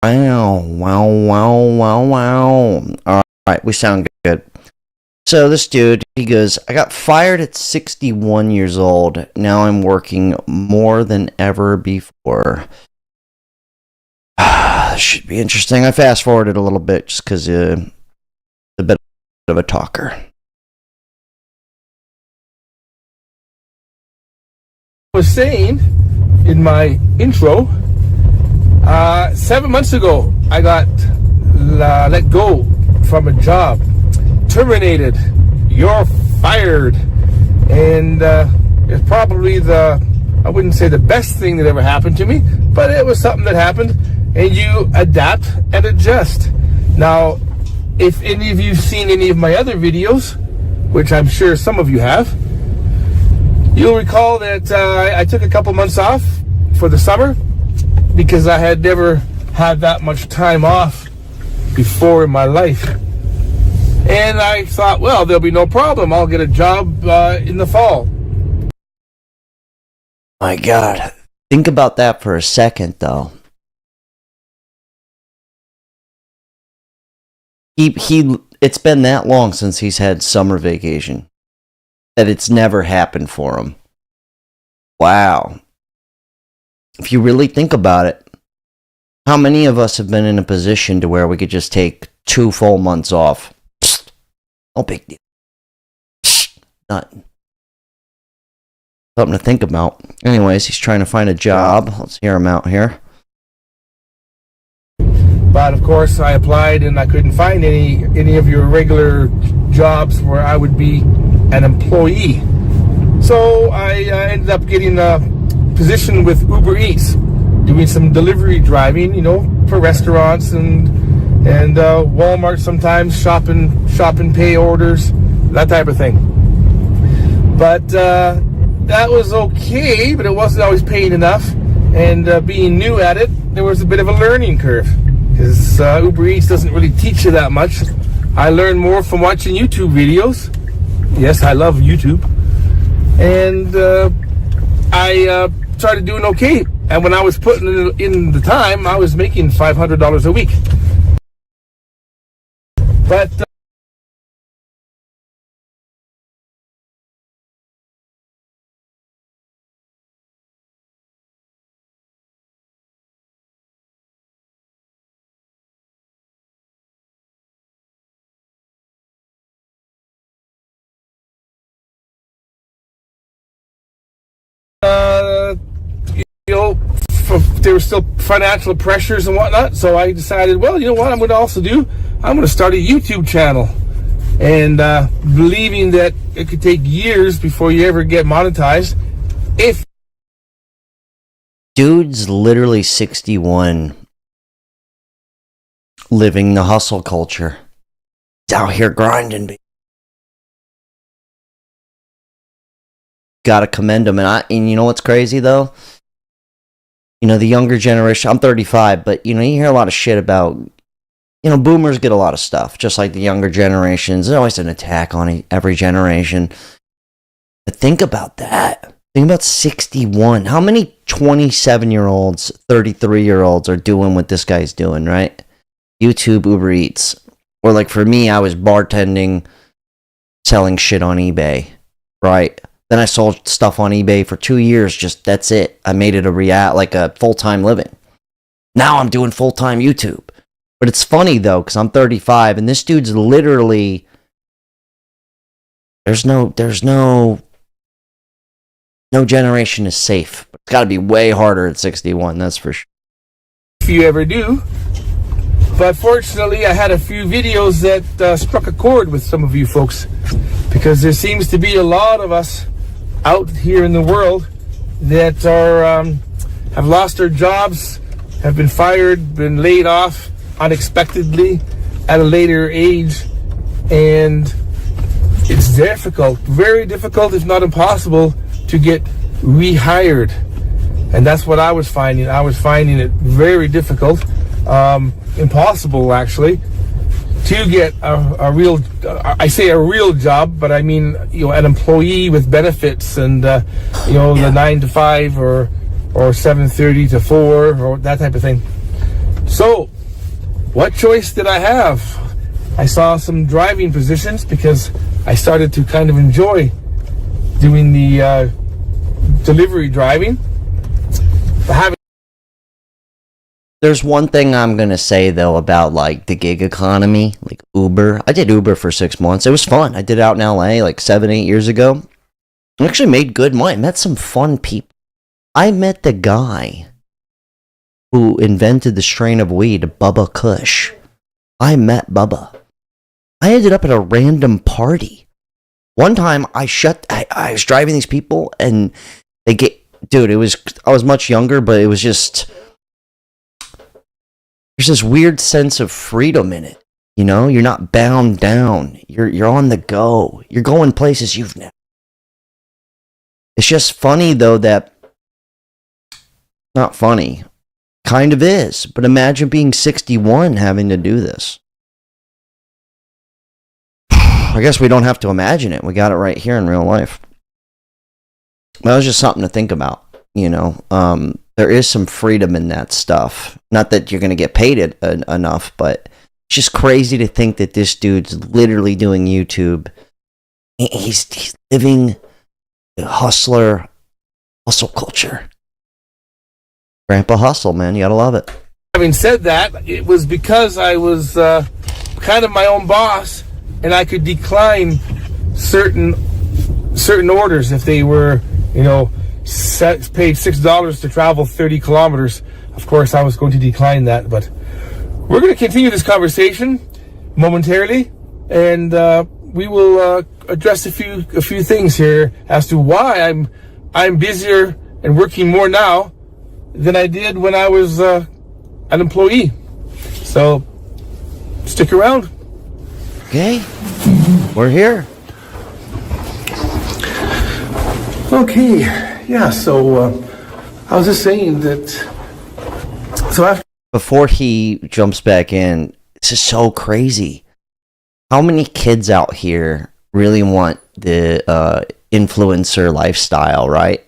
Wow, wow, wow, wow, wow. All right, we sound good. So this dude, he goes, I got fired at 61 years old. Now I'm working more than ever before. This should be interesting. I fast forwarded a little bit just because a bit of a talker. I was saying in my intro, 7 months ago, I got let go from a job, terminated. You're fired, and it's probably I wouldn't say the best thing that ever happened to me, but it was something that happened, and you adapt and adjust. Now, if any of you've seen any of my other videos, which I'm sure some of you have, you'll recall that I took a couple months off for the summer because I had never had that much time off before in my life. And I thought, well, there'll be no problem. I'll get a job in the fall. My God. Think about that for a second, though. It's been that long since he's had summer vacation that it's never happened for him. Wow. If you really think about it, how many of us have been in a position to where we could just take 2 full months off? Psst, no big deal. Psst, nothing. Something to think about. Anyways, he's trying to find a job. Let's hear him out here. But of course, I applied and I couldn't find any of your regular jobs where I would be an employee. So I ended up getting a position with Uber Eats, doing some delivery driving, for restaurants and Walmart sometimes, shopping pay orders, that type of thing. But that was okay, but it wasn't always paying enough. And being new at it, there was a bit of a learning curve, because Uber Eats doesn't really teach you that much. I learned more from watching YouTube videos. Yes, I love YouTube. And I started doing okay. And when I was putting in the time, I was making $500 a week. But there were still financial pressures and whatnot, so I decided, well, you know what I'm going to also do? I'm going to start a YouTube channel. And believing that it could take years before you ever get monetized. If dude's literally 61, living the hustle culture. He's out here grinding. Gotta commend him. And you know what's crazy, though? The younger generation, I'm 35, but, you hear a lot of shit about, boomers get a lot of stuff, just like the younger generations. There's always an attack on every generation. But think about that. Think about 61. How many 27-year-olds, 33-year-olds are doing what this guy's doing, right? YouTube, Uber Eats. Or like for me, I was bartending, selling shit on eBay, right? Then I sold stuff on eBay for 2 years. Just that's it. I made it a full-time living. Now I'm doing full-time YouTube. But it's funny though, because I'm 35, and this dude's literally there's no generation is safe. But it's got to be way harder at 61. That's for sure. If you ever do. But fortunately, I had a few videos that struck a chord with some of you folks, because there seems to be a lot of us out here in the world that are have lost their jobs, have been fired, been laid off unexpectedly at a later age, and it's difficult, very difficult, if not impossible, to get rehired. And that's what I was finding. I was finding it very difficult, impossible actually, to get a real, I say a real job, but I mean, an employee with benefits and, the 9 to 5 or 7:30 to 4 or that type of thing. So what choice did I have? I saw some driving positions because I started to kind of enjoy doing the delivery driving. There's one thing I'm gonna say though about like the gig economy, like Uber. I did Uber for 6 months. It was fun. I did it out in LA like 7-8 years ago. I actually made good money. I met some fun people. I met the guy who invented the strain of weed, Bubba Kush. I met Bubba. I ended up at a random party. One time I was driving these people and I was much younger, but it was just, there's this weird sense of freedom in it. You know, you're not bound down. You're on the go. You're going places you've never. It's just funny though that, not funny, kind of is, but imagine being 61 having to do this. I guess we don't have to imagine it. We got it right here in real life. That was just something to think about, you know. There is some freedom in that stuff. Not that you're going to get paid enough, but it's just crazy to think that this dude's literally doing YouTube. He's living the hustle culture. Grandpa Hustle, man. You got to love it. Having said that, it was because I was kind of my own boss, and I could decline certain orders if they were, you know, paid $6 to travel 30 kilometers. Of course, I was going to decline that, but we're going to continue this conversation momentarily, and we will address a few things here as to why I'm busier and working more now than I did when I was an employee. So stick around. Okay, we're here. Okay, yeah, so I was just saying that, so after... Before he jumps back in, this is so crazy. How many kids out here really want the influencer lifestyle, right?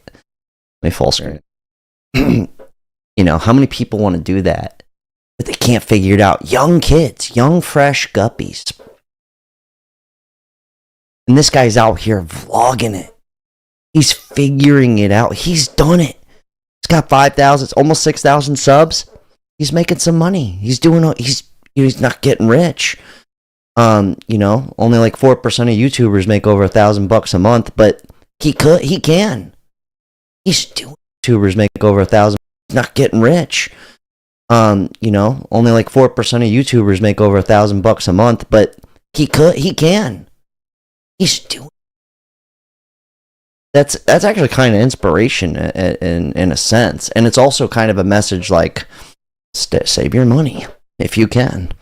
Let me full screen. You know, how many people want to do that? But they can't figure it out. Young kids, young, fresh guppies. And this guy's out here vlogging it. He's figuring it out. He's done it. He's got 5,000, it's almost 6,000 subs. He's making some money. He's not getting rich. You know, only like 4% of YouTubers make over $1,000 a month, but he can. He's doing YouTubers make over $1,000. He's not getting rich. You know, only like 4% of YouTubers make over $1,000 a month, but he can. He's doing. That's actually kind of inspiration in a sense, and it's also kind of a message like, save your money if you can.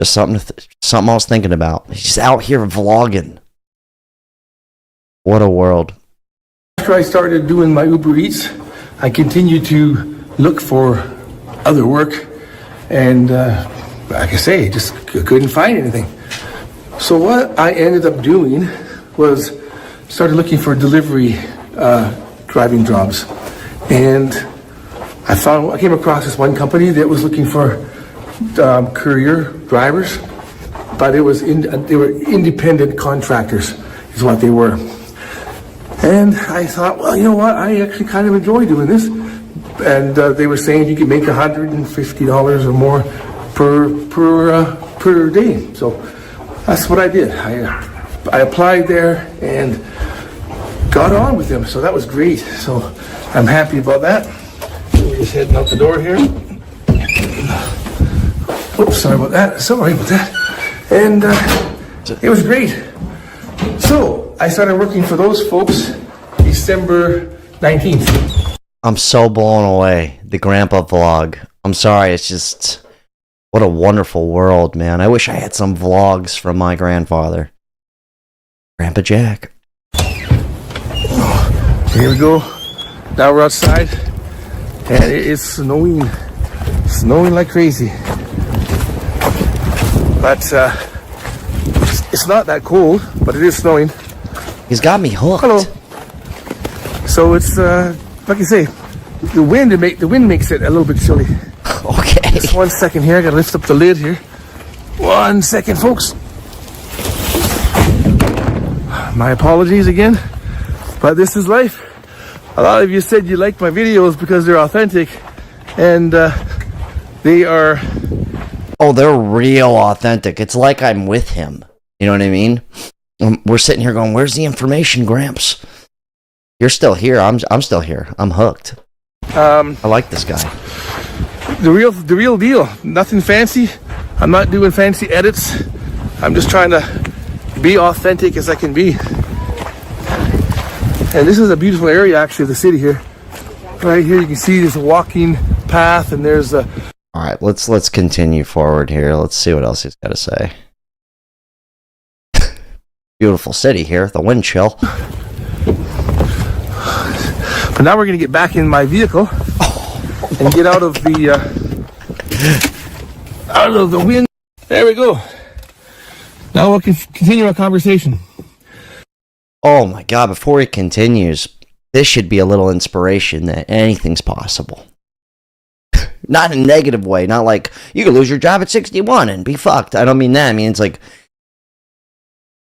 Just something I was thinking about. He's out here vlogging. What a world. After I started doing my Uber Eats, I continued to look for other work, and like I say, just couldn't find anything. So what I ended up doing was started looking for delivery driving jobs, and I came across this one company that was looking for courier drivers, but they were independent contractors is what they were. And I thought, well, you know what, I actually kind of enjoy doing this. And they were saying you could make $150 or more per day. So that's what I did. I applied there and got on with them. So that was great. So I'm happy about that. We're just heading out the door here. Oops, sorry about that. And it was great. So I started working for those folks December 19th. I'm so blown away. The grandpa vlog. I'm sorry, it's just, what a wonderful world, man. I wish I had some vlogs from my grandfather. Grandpa Jack. Here we go. Now we're outside, and it is snowing like crazy. But it's not that cold, but it is snowing. He's got me hooked. Hello. So it's like I say, the wind makes it a little bit chilly. Okay. Just 1 second here. I gotta lift up the lid here. 1 second, folks. My apologies again, but this is life. A lot of you said you liked my videos because they're authentic, and they are. Oh, they're real authentic. It's like I'm with him. You know what I mean? We're sitting here going, "Where's the information, Gramps?" You're still here. I'm still here. I'm hooked. I like this guy. The real deal. Nothing fancy. I'm not doing fancy edits. I'm just trying to be authentic as I can be. And this is a beautiful area, actually, of the city here. Right here, you can see there's a walking path, and there's a. All right, let's continue forward here. Let's see what else he's got to say. Beautiful city here. The wind chill. But now we're gonna get back in my vehicle and get out of the wind. There we go. Now we'll continue our conversation. Oh my God! Before he continues, this should be a little inspiration that anything's possible. Not in a negative way. Not like you could lose your job at 61 and be fucked. I don't mean that. I mean it's like,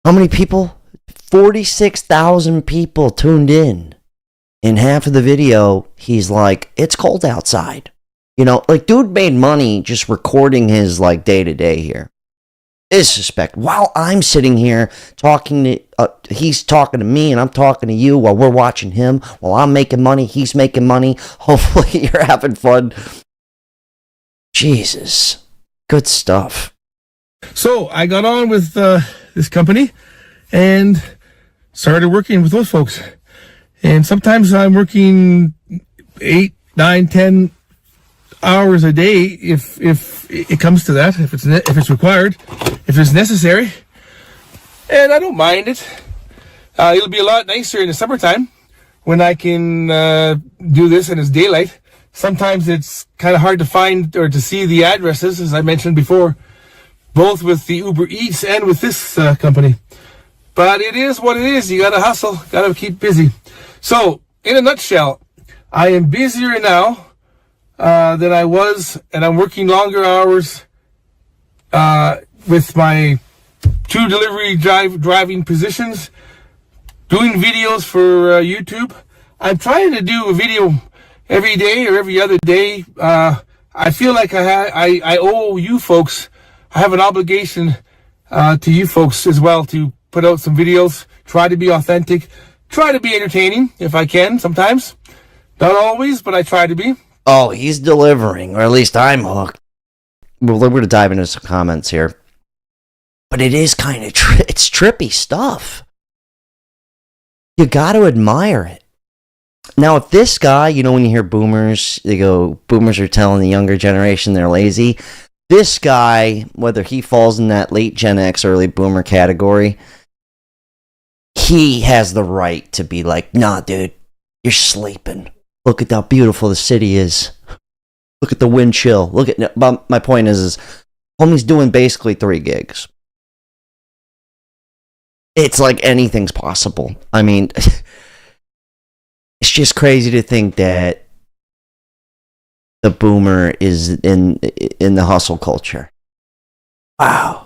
how many people? 46,000 people tuned in. In half of the video, he's like, "It's cold outside." You know, like, dude made money just recording his, like, day-to-day here. Disrespect. While I'm sitting here talking to, he's talking to me and I'm talking to you while we're watching him. While I'm making money, he's making money. Hopefully you're having fun. Jesus. Good stuff. So, I got on with this company and started working with those folks. And sometimes I'm working 8, 9, 10 hours a day if it comes to that, if it's required, if it's necessary. And I don't mind it. It'll be a lot nicer in the summertime when I can do this and it's daylight. Sometimes it's kind of hard to find or to see the addresses, as I mentioned before, both with the Uber Eats and with this company. But it is what it is. You gotta hustle, gotta keep busy. So, in a nutshell, I am busier now than I was, and I'm working longer hours with my 2 delivery driving positions, doing videos for YouTube. I'm trying to do a video every day or every other day. I feel like I owe you folks. I have an obligation to you folks as well to put out some videos, try to be authentic, try to be entertaining if I can sometimes. Not always, but I try to be. Oh, he's delivering, or at least I'm hooked. We're going to dive into some comments here. But it is kind of, it's trippy stuff. You got to admire it. Now, if this guy, you know, when you hear boomers, they go, boomers are telling the younger generation they're lazy. This guy, whether he falls in that late Gen X, early boomer category, he has the right to be like, "Nah, dude, you're sleeping. Look at how beautiful the city is. Look at the wind chill. Look at." But my point is homie's doing basically 3 gigs. It's like anything's possible. I mean, it's just crazy to think that the boomer is in the hustle culture. Wow.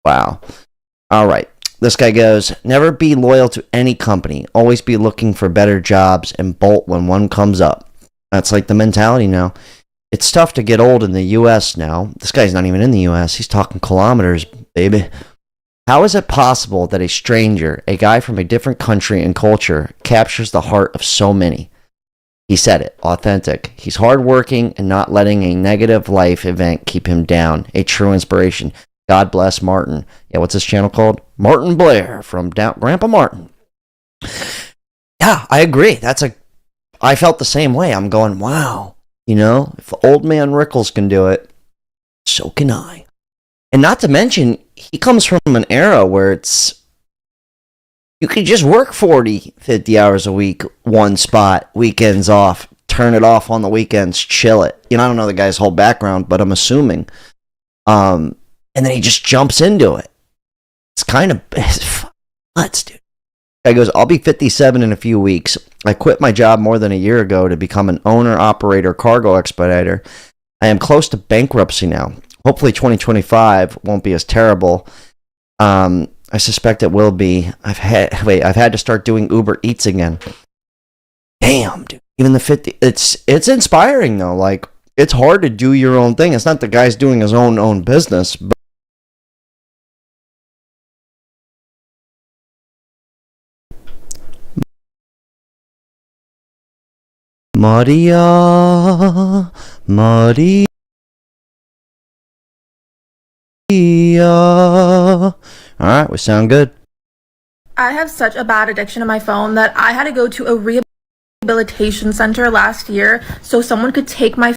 Wow. All right. This guy goes, never be loyal to any company. Always be looking for better jobs and bolt when one comes up. That's like the mentality now. It's tough to get old in the U.S. now. This guy's not even in the U.S. He's talking kilometers, baby. How is it possible that a stranger, a guy from a different country and culture, captures the heart of so many? He said it. Authentic. He's hardworking and not letting a negative life event keep him down. A true inspiration. God bless Martin. Yeah, what's this channel called? Martin Blair from Grandpa Martin. Yeah, I agree. I felt the same way. I'm going, wow. You know, if old man Rickles can do it, so can I. And not to mention, he comes from an era where it's, You could just work 40, 50 hours a week, one spot, weekends off, turn it off on the weekends, chill it. I don't know the guy's whole background, but I'm assuming. And then he just jumps into it. It's kind of nuts, dude. Guy goes, I'll be 57 in a few weeks. I quit my job more than a year ago to become an owner-operator cargo expediter. I am close to bankruptcy now. Hopefully 2025 won't be as terrible. I suspect it will be. I've had to start doing Uber Eats again. Damn, dude. Even the 50, it's inspiring though. Like, it's hard to do your own thing. It's not the guy's doing his own business, but Maria. Alright, we sound good. I have such a bad addiction to my phone that I had to go to a rehabilitation center last year so someone could take my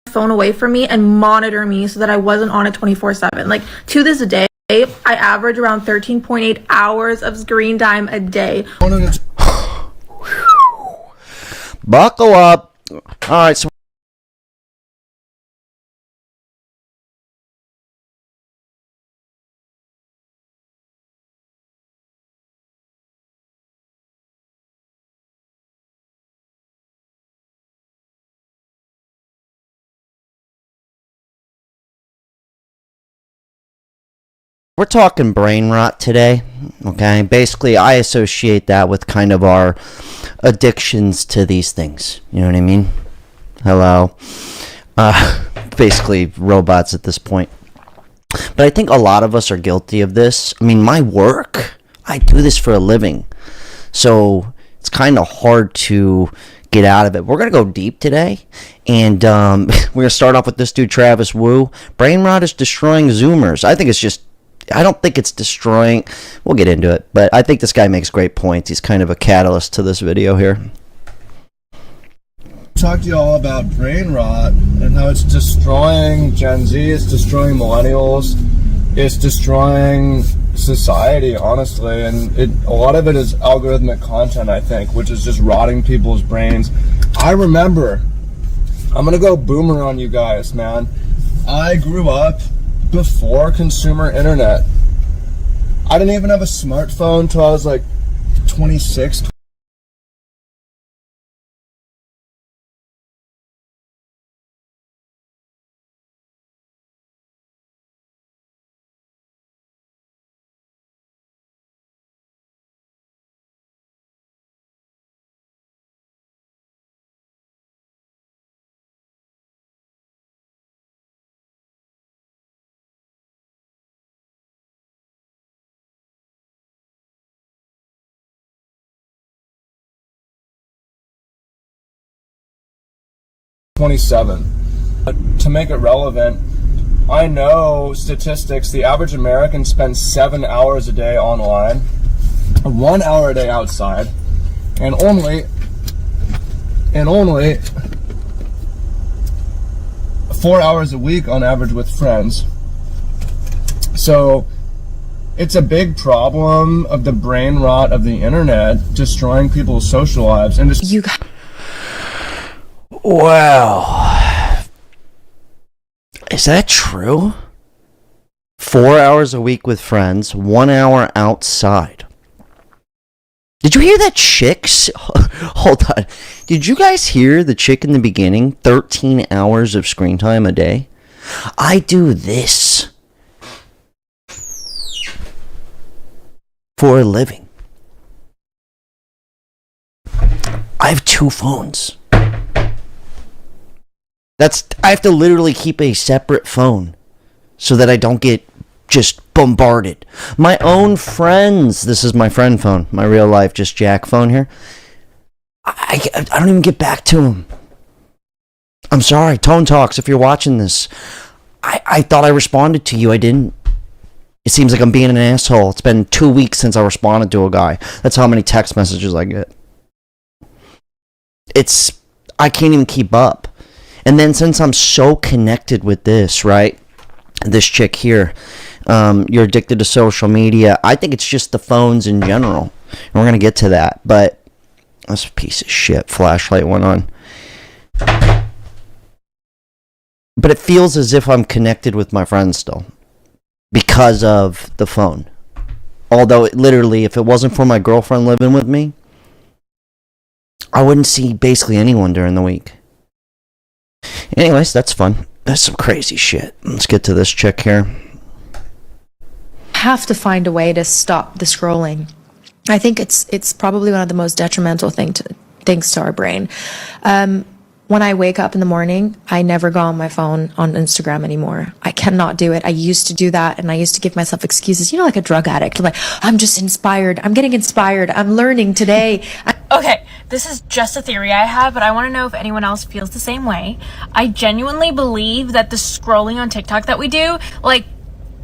phone away from me and monitor me so that I wasn't on it 24/7. Like, to this day, I average around 13.8 hours of screen time a day. Buckle up. Alright, so we're talking brain rot today, okay? Basically, I associate that with kind of our addictions to these things. You know what I mean? Hello. Basically, robots at this point. But I think a lot of us are guilty of this. I mean, my work, I do this for a living. So it's kind of hard to get out of it. We're going to go deep today. And we're going to start off with this dude, Travis Wu. Brain rot is destroying Zoomers. I don't think it's destroying. We'll get into it. But I think this guy makes great points. He's kind of a catalyst to this video here. Talk to you all about brain rot and how it's destroying Gen Z, it's destroying millennials, it's destroying society, honestly. And a lot of it is algorithmic content, I think, which is just rotting people's brains. I remember, I'm gonna go boomer on you guys, man. I grew up before consumer internet. I didn't even have a smartphone until I was like 26. To make it relevant, I know statistics. The average American spends 7 hours a day online, 1 hour a day outside, and only 4 hours a week on average with friends. So it's a big problem of the brain rot of the internet destroying people's social lives. And Wow. Is that true? 4 hours a week with friends, 1 hour outside. Did you hear that chicks? Hold on. Did you guys hear the chick in the beginning? 13 hours of screen time a day? I do this for a living. I have 2 phones. I have to literally keep a separate phone so that I don't get just bombarded. My own friends. This is my friend phone. My real life, just Jack phone here. I don't even get back to him. I'm sorry. Tone Talks, if you're watching this. I thought I responded to you. I didn't. It seems like I'm being an asshole. It's been 2 weeks since I responded to a guy. That's how many text messages I get. I can't even keep up. And then since I'm so connected with this, right? this chick here, you're addicted to social media. I think it's just the phones in general. And we're going to get to that. But this piece of shit flashlight went on. But it feels as if I'm connected with my friends still because of the phone. Although, literally, if it wasn't for my girlfriend living with me, I wouldn't see basically anyone during the week. Anyways, that's fun. That's some crazy shit. Let's get to this chick here. Have to find a way to stop the scrolling. I think it's probably one of the most detrimental things to our brain. When I wake up in the morning, I never go on my phone on Instagram anymore. I cannot do it. I used to do that, and I used to give myself excuses, like a drug addict. Like, I'm just inspired. I'm getting inspired. I'm learning today. Okay, this is just a theory I have, but I want to know if anyone else feels the same way. I genuinely believe that the scrolling on TikTok that we do, like,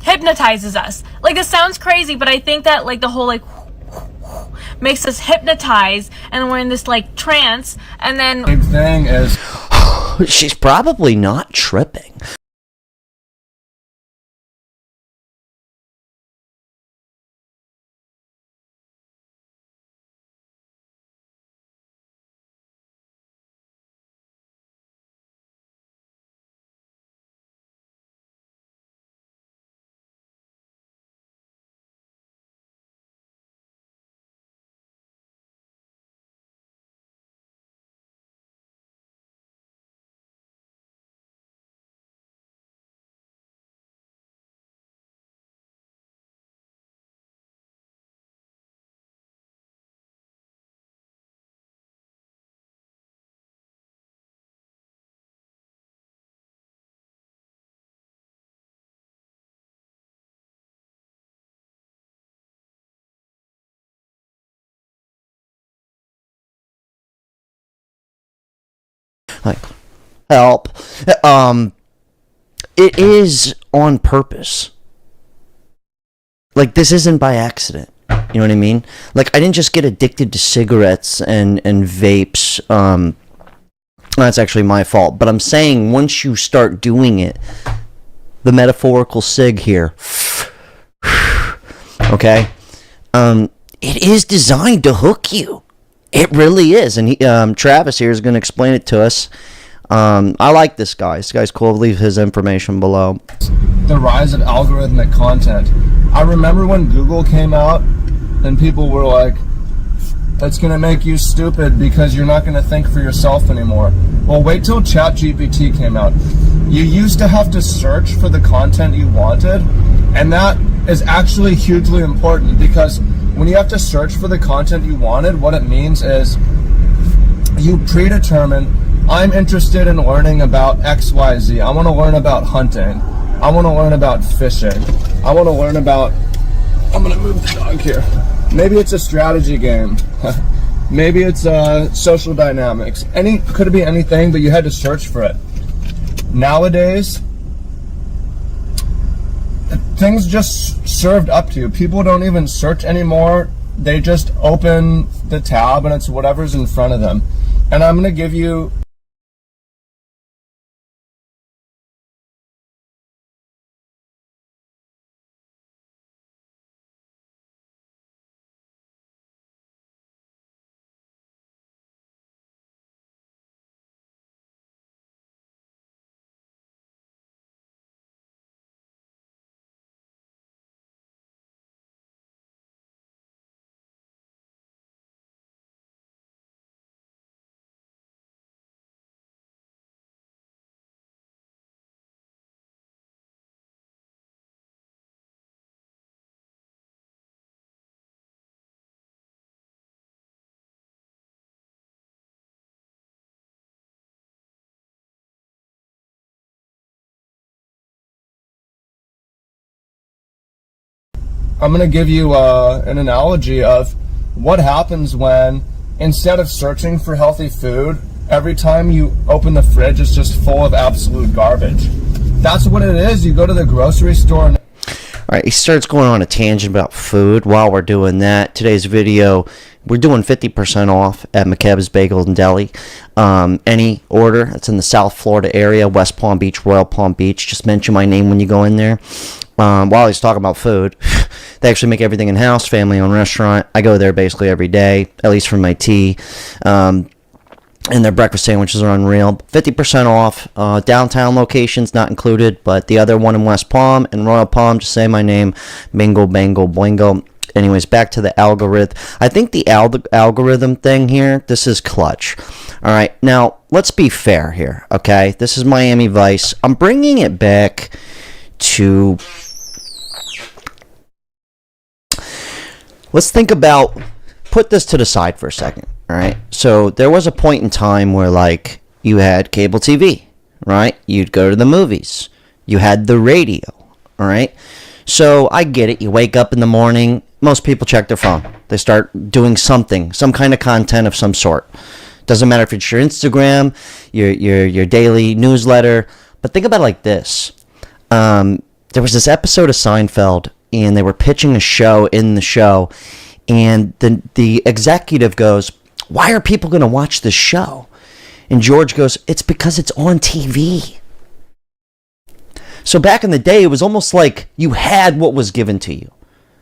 hypnotizes us. Like, this sounds crazy, but I think that, like, the whole, like, makes us hypnotize, and we're in this, like, trance, and then... Big thing is... She's probably not tripping. Like, help. It is on purpose. Like, this isn't by accident. You know what I mean? Like, I didn't just get addicted to cigarettes and vapes. That's actually my fault. But I'm saying once you start doing it, the metaphorical cig here, okay? It is designed to hook you. It really is. And Travis here is going to explain it to us. I like this guy. This guy's cool. I'll leave his information below. The rise of algorithmic content. I remember when Google came out and people were like, it's going to make you stupid because you're not going to think for yourself anymore. Well, wait till ChatGPT came out. You used to have to search for the content you wanted, and that is actually hugely important because when you have to search for the content you wanted, what it means is you predetermine, I'm interested in learning about XYZ. I want to learn about hunting. I want to learn about fishing. I want to learn about... I'm going to move the dog here. Maybe it's a strategy game. Maybe it's social dynamics. Could be anything, but you had to search for it. Nowadays, things just served up to you. People don't even search anymore. They just open the tab and it's whatever's in front of them. And I'm going to give you... I'm going to give you an analogy of what happens when, instead of searching for healthy food, every time you open the fridge, it's just full of absolute garbage. That's what it is. You go to the grocery store and... Alright, he starts going on a tangent about food while we're doing that. Today's video, we're doing 50% off at McKeb's Bagel and Deli. Any order that's in the South Florida area, West Palm Beach, Royal Palm Beach, just mention my name when you go in there. While he's talking about food, they actually make everything in-house, family-owned restaurant. I go there basically every day, at least for my tea. And their breakfast sandwiches are unreal. 50% off. Downtown locations not included, but the other one in West Palm and Royal Palm, just say my name. Bingo, bango, boingo. Anyways, back to the algorithm. I think the algorithm thing here, this is clutch. All right, now let's be fair here, okay? This is Miami Vice. I'm bringing it back to... Let's think about... Put this to the side for a second, all right? So there was a point in time where, like, you had cable TV, right? You'd go to the movies. You had the radio, all right? So I get it. You wake up in the morning. Most people check their phone. They start doing something, some kind of content of some sort. Doesn't matter if it's your Instagram, your daily newsletter. But think about it like this. There was this episode of Seinfeld, and they were pitching a show in the show. And the executive goes, why are people going to watch this show? And George goes, it's because it's on TV. So back in the day, it was almost like you had what was given to you.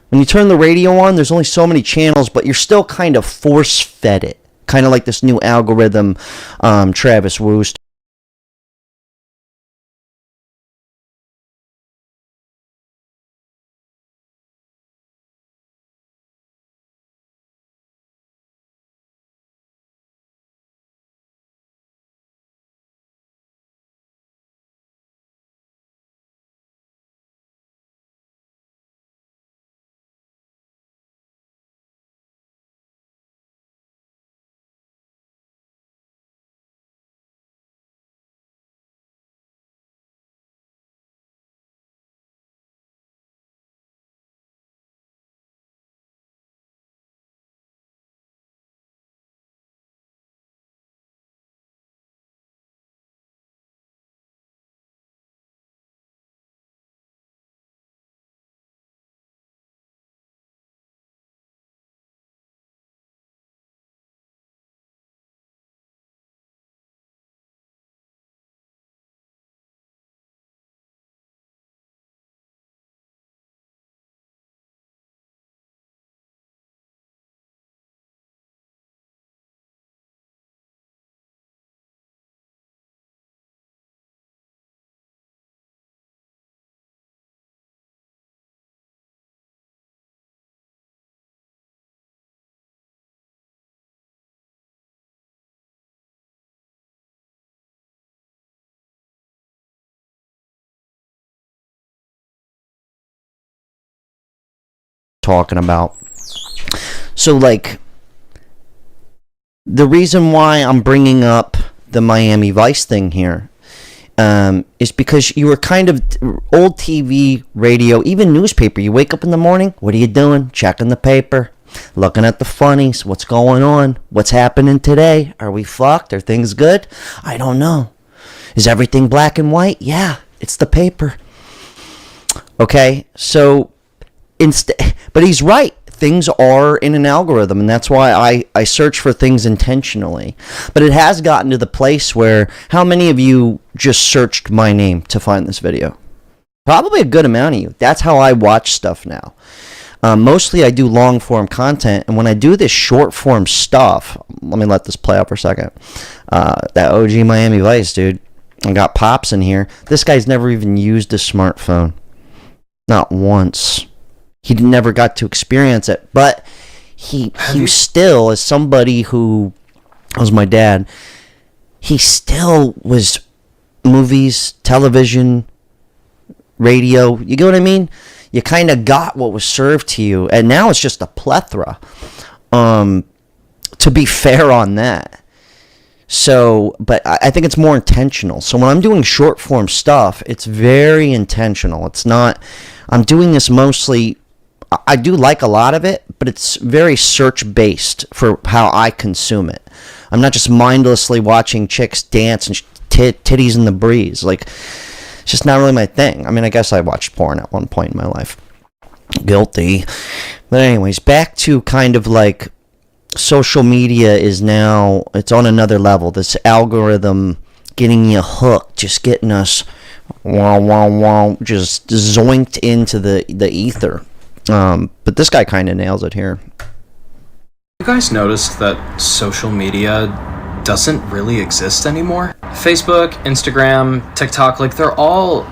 When you turn the radio on, there's only so many channels, but you're still kind of force-fed it. Kind of like this new algorithm, Travis Woost. Talking about. So, like, the reason why I'm bringing up the Miami Vice thing here is because you were kind of old TV, radio, even newspaper. You wake up in the morning, what are you doing? Checking the paper, looking at the funnies. What's going on? What's happening today? Are we fucked? Are things good? I don't know. Is everything black and white? Yeah, it's the paper. Okay, so but he's right. Things are in an algorithm, and that's why I search for things intentionally. But it has gotten to the place where, how many of you just searched my name to find this video? Probably a good amount of you. That's how I watch stuff now. Mostly I do long form content, and when I do this short form stuff, let me let this play out for a second. That OG Miami Vice, dude. I got Pops in here. This guy's never even used a smartphone. Not once. He never got to experience it, but he still, as somebody who was my dad, he still was movies, television, radio. You get what I mean? You kind of got what was served to you, and now it's just a plethora. To be fair on that. So, but I think it's more intentional. So when I'm doing short form stuff, it's very intentional. It's not, I'm doing this mostly, I do like a lot of it, but it's very search based for how I consume it. I'm not just mindlessly watching chicks dance and titties in the breeze. Like, it's just not really my thing. I mean, I guess I watched porn at one point in my life. Guilty. But anyways, back to kind of like social media is now, it's on another level. This algorithm getting you hooked, just getting us just zoinked into the ether. But this guy kind of nails it here. You guys noticed that social media doesn't really exist anymore? Facebook, Instagram, TikTok, like they're all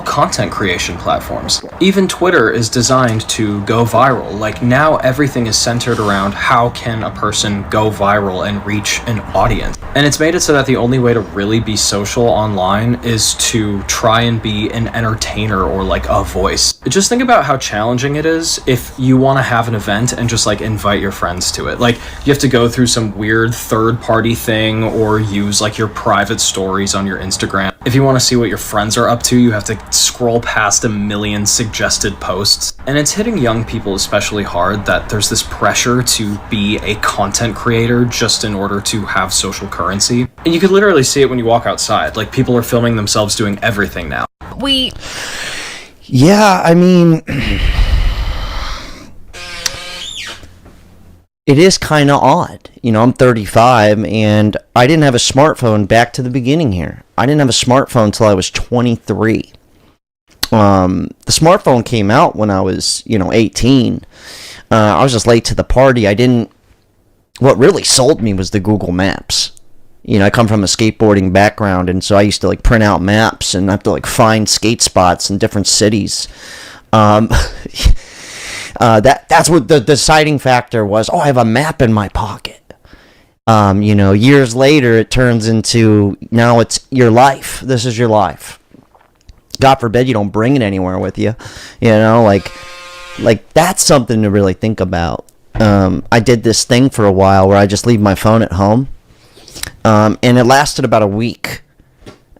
content creation platforms. Even Twitter is designed to go viral. Like now everything is centered around how can a person go viral and reach an audience. And it's made it so that the only way to really be social online is to try and be an entertainer or like a voice. Just think about how challenging it is if you want to have an event and just like invite your friends to it. Like you have to go through some weird third-party thing or use like your private stories on your Instagram. If you want to see what your friends are up to, you have to scroll past a million suggested posts. And it's hitting young people especially hard that there's this pressure to be a content creator just in order to have social currency. And you could literally see it when you walk outside. Like people are filming themselves doing everything now. Yeah, I mean, it is kind of odd. You know, I'm 35 and I didn't have a smartphone back to the beginning here. I didn't have a smartphone until I was 23. The smartphone came out when I was, 18. I was just late to the party. What really sold me was the Google Maps. You know, I come from a skateboarding background, and so I used to like print out maps and have to like find skate spots in different cities. That's what the deciding factor was. Oh, I have a map in my pocket. Years later, it turns into now it's your life. This is your life. God forbid you don't bring it anywhere with you. You know, like that's something to really think about. I did this thing for a while where I just leave my phone at home. And it lasted about a week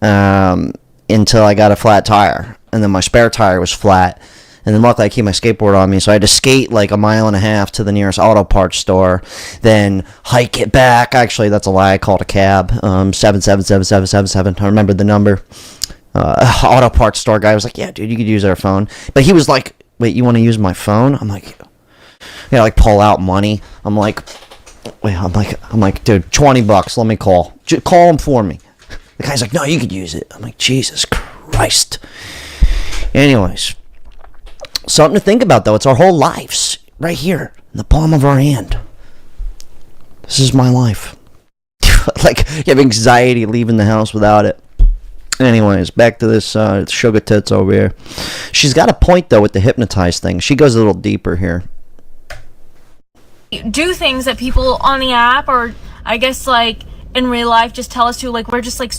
until I got a flat tire. And then my spare tire was flat. And then luckily I keep my skateboard on me, so I had to skate like a mile and a half to the nearest auto parts store, then hike it back. Actually, that's a lie. I called a cab, 7777777. I remember the number. Auto parts store guy was like, "Yeah, dude, you could use our phone." But he was like, "Wait, you want to use my phone?" I'm like, "Yeah, like pull out money." I'm like, "Dude, $20. Let me call. Call him for me." The guy's like, "No, you could use it." I'm like, "Jesus Christ." Anyways. Something to think about, though. It's our whole lives right here in the palm of our hand. This is my life. Like, you have anxiety leaving the house without it. Anyways, back to this sugar tits over here. She's got a point, though, with the hypnotized thing. She goes a little deeper here. Do things that people on the app or I guess like in real life just tell us to, like we're just like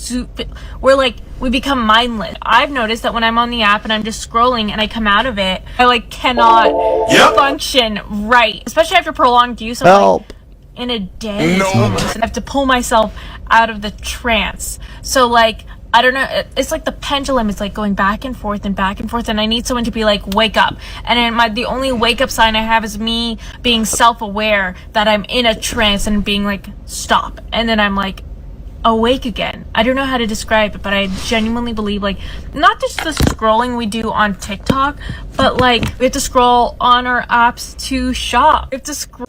we become mindless. I've noticed that when I'm on the app and I'm just scrolling and I come out of it, I like cannot function right, especially after prolonged use of like, in a day. I have to pull myself out of the trance. So like I don't know, it's like the pendulum is like going back and forth and I need someone to be like, wake up. And then the only wake up sign I have is me being self-aware that I'm in a trance and being like, stop. And then I'm like awake again. I don't know how to describe it, but I genuinely believe like not just the scrolling we do on TikTok, but like we have to scroll on our apps to shop. We have to scroll.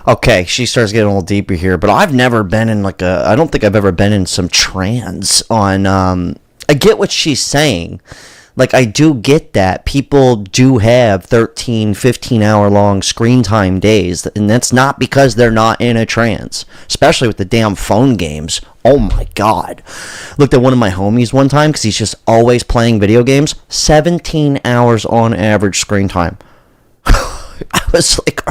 Okay, she starts getting a little deeper here, but I've never been in like I don't think I've ever been in some trance on I get what she's saying. Like, I do get that. People do have 13, 15-hour long screen time days, and that's not because they're not in a trance, especially with the damn phone games. Oh, my God. Looked at one of my homies one time because he's just always playing video games. 17 hours on average screen time. I was like...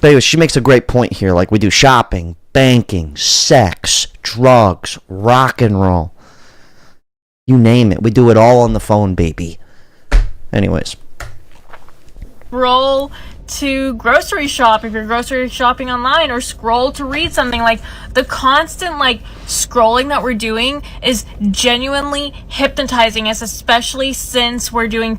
But anyway, she makes a great point here. Like, we do shopping, banking, sex, drugs, rock and roll. You name it. We do it all on the phone, baby. Anyways. Scroll to grocery shop if you're grocery shopping online, or scroll to read something. Like the constant like scrolling that we're doing is genuinely hypnotizing us, especially since we're doing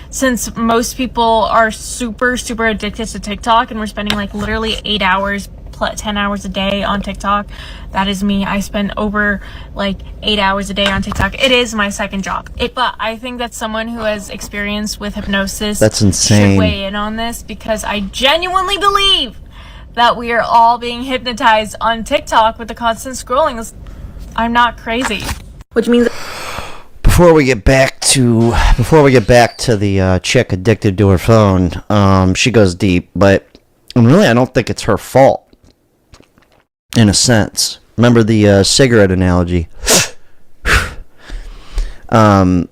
since most people are super addicted to TikTok and we're spending like literally 8 hours 10 hours a day on TikTok. That is me. I spend over like 8 hours a day on TikTok. It is my second job. But I think that someone who has experience with hypnosis, that's insane, should weigh in on this, because I genuinely believe that we are all being hypnotized on TikTok with the constant scrolling. I'm not crazy. Which means before we get back to the chick addicted to her phone, she goes deep, but really I don't think it's her fault, in a sense. Remember the cigarette analogy. But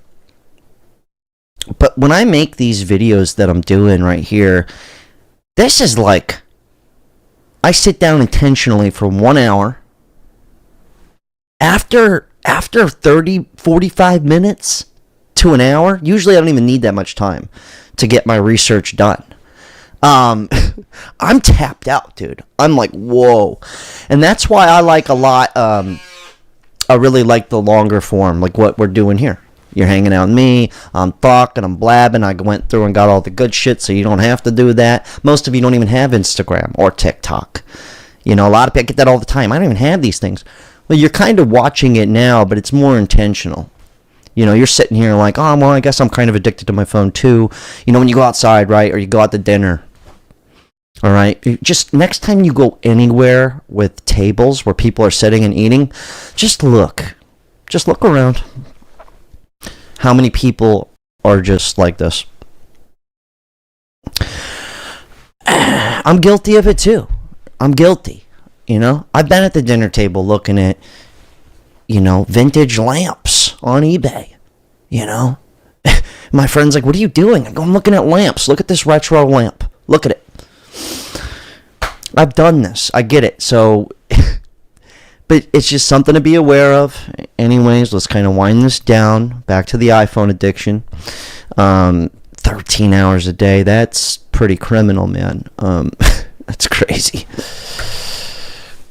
when I make these videos that I'm doing right here, this is like, I sit down intentionally for 1 hour. After 30, 45 minutes to an hour, usually I don't even need that much time to get my research done. I'm tapped out, dude. I'm like, whoa. And that's why I like a lot, I really like the longer form, like what we're doing here. You're hanging out with me, I'm talking, I'm blabbing, I went through and got all the good shit, so you don't have to do that. Most of you don't even have Instagram or TikTok. You know, a lot of people get that all the time. I don't even have these things. Well, you're kind of watching it now, but it's more intentional. You know, you're sitting here like, oh, well, I guess I'm kind of addicted to my phone too. You know, when you go outside, right, or you go out to dinner, all right, just next time you go anywhere with tables where people are sitting and eating, just look around. How many people are just like this? I'm guilty of it too. I'm guilty. You know, I've been at the dinner table looking at, you know, vintage lamps on eBay. You know, my friend's like, what are you doing? I go, I'm looking at lamps. Look at this retro lamp. Look at it. I've done this. I get it. So, but it's just something to be aware of. Anyways, let's kind of wind this down. Back to the iPhone addiction. 13 hours a day. That's pretty criminal, man. That's crazy.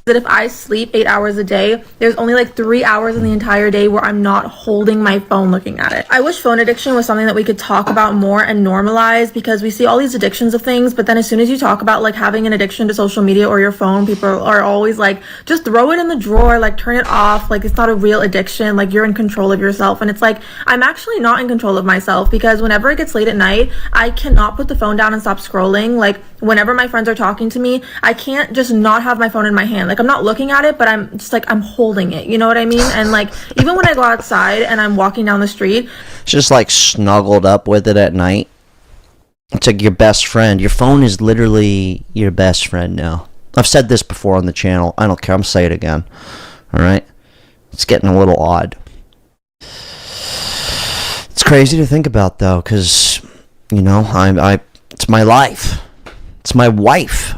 that if I sleep 8 hours a day, there's only like 3 hours in the entire day where I'm not holding my phone looking at it. I wish phone addiction was something that we could talk about more and normalize, because we see all these addictions of things, but then as soon as you talk about like having an addiction to social media or your phone, people are always like, just throw it in the drawer, like turn it off, like it's not a real addiction, like you're in control of yourself. And it's like, I'm actually not in control of myself, because whenever it gets late at night, I cannot put the phone down and stop scrolling. Like whenever my friends are talking to me, I can't just not have my phone in my hand. Like I'm not looking at it, but I'm just like, I'm holding it, you know what I mean? And like, even when I go outside and I'm walking down the street, just like snuggled up with it at night. It's like your best friend. Your phone is literally your best friend now. I've said this before on the channel. I don't care. I'm saying it again. All right? It's getting a little odd. It's crazy to think about, though, because, you know, it's my life. It's my wife.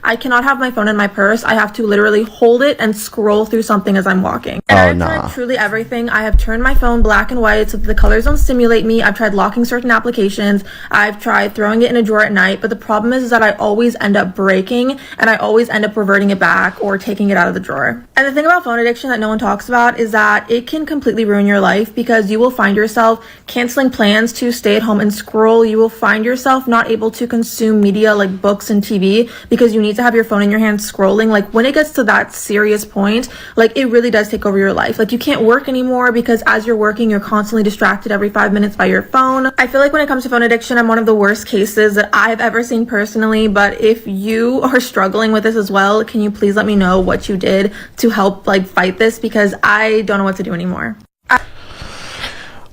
I cannot have my phone in my purse. I have to literally hold it and scroll through something as I'm walking. And I've tried truly everything. I have turned my phone black and white so that the colors don't stimulate me. I've tried locking certain applications. I've tried throwing it in a drawer at night. But the problem is that I always end up breaking, and I always end up reverting it back or taking it out of the drawer. And the thing about phone addiction that no one talks about is that it can completely ruin your life, because you will find yourself canceling plans to stay at home and scroll. You will find yourself not able to consume media like books and TV because you need to have your phone in your hand scrolling. Like when it gets to that serious point, like it really does take over your life. Like you can't work anymore because as you're working, you're constantly distracted every 5 minutes by your phone. I feel like when it comes to phone addiction, I'm one of the worst cases that I've ever seen personally. But if you are struggling with this as well, can you please let me know what you did to help like fight this, because I don't know what to do anymore.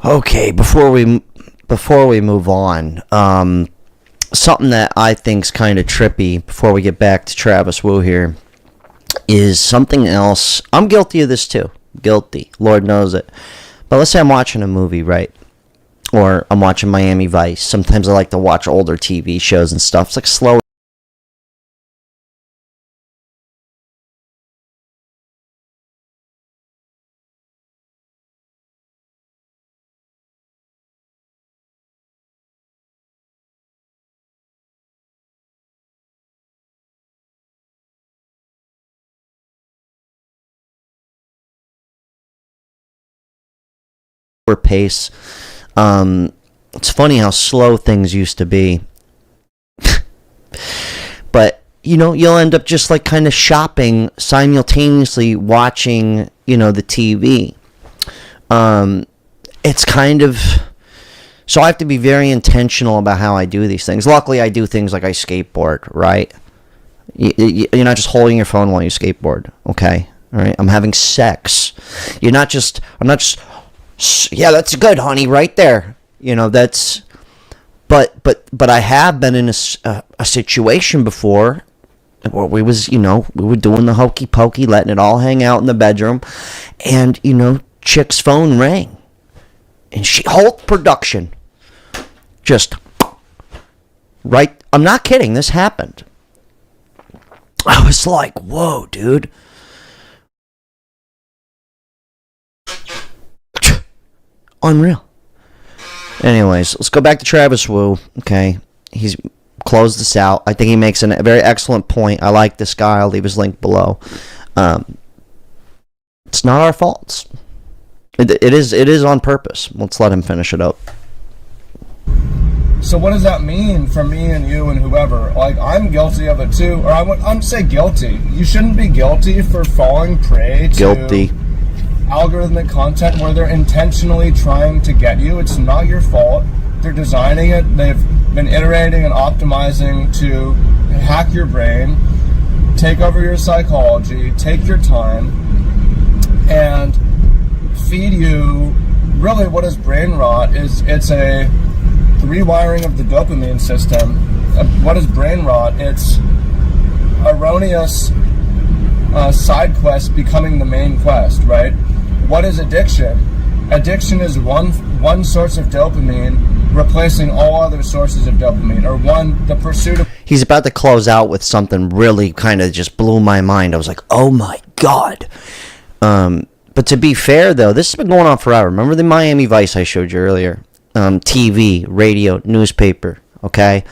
Okay, before we move on, something that I think's kind of trippy before we get back to Travis Wu here is something else. I'm guilty of this too. Guilty. Lord knows it. But let's say I'm watching a movie, right? Or I'm watching Miami Vice. Sometimes I like to watch older TV shows and stuff. It's like slow. Pace. It's funny how slow things used to be. But you'll end up just like kind of shopping simultaneously watching, the TV. It's kind of, so I have to be very intentional about how I do these things. Luckily, I do things like I skateboard, right? You're not just holding your phone while you skateboard, okay? All right, I'm having sex. I'm not just, yeah, that's good, honey, right there. That's, but I have been in a situation before where we were doing the hokey pokey, letting it all hang out in the bedroom, and, chick's phone rang. And she, halt production. Just, right, I'm not kidding, this happened. I was like, whoa, dude. Unreal. Anyways, let's go back to Travis Wu. Okay, he's closed this out. I think he makes a very excellent point. I like this guy. I'll leave his link below. It's not our faults. It is on purpose. Let's let him finish it up. So what does that mean for me and you and whoever? Like, I'm guilty of it too, or I'm say guilty. You shouldn't be guilty for falling prey to Guilty. algorithmic content where they're intentionally trying to get you. It's not your fault. They're designing it. They've been iterating and optimizing to hack your brain, take over your psychology, take your time, and feed you. Really, what is brain rot is it's a rewiring of the dopamine system. What is brain rot? It's erroneous side quest becoming the main quest, right? What is addiction? Addiction is one source of dopamine replacing all other sources of dopamine, or the pursuit of... He's about to close out with something really kind of just blew my mind. I was like, oh my God. But to be fair, though, this has been going on forever. Remember the Miami Vice I showed you earlier? TV, radio, newspaper, okay?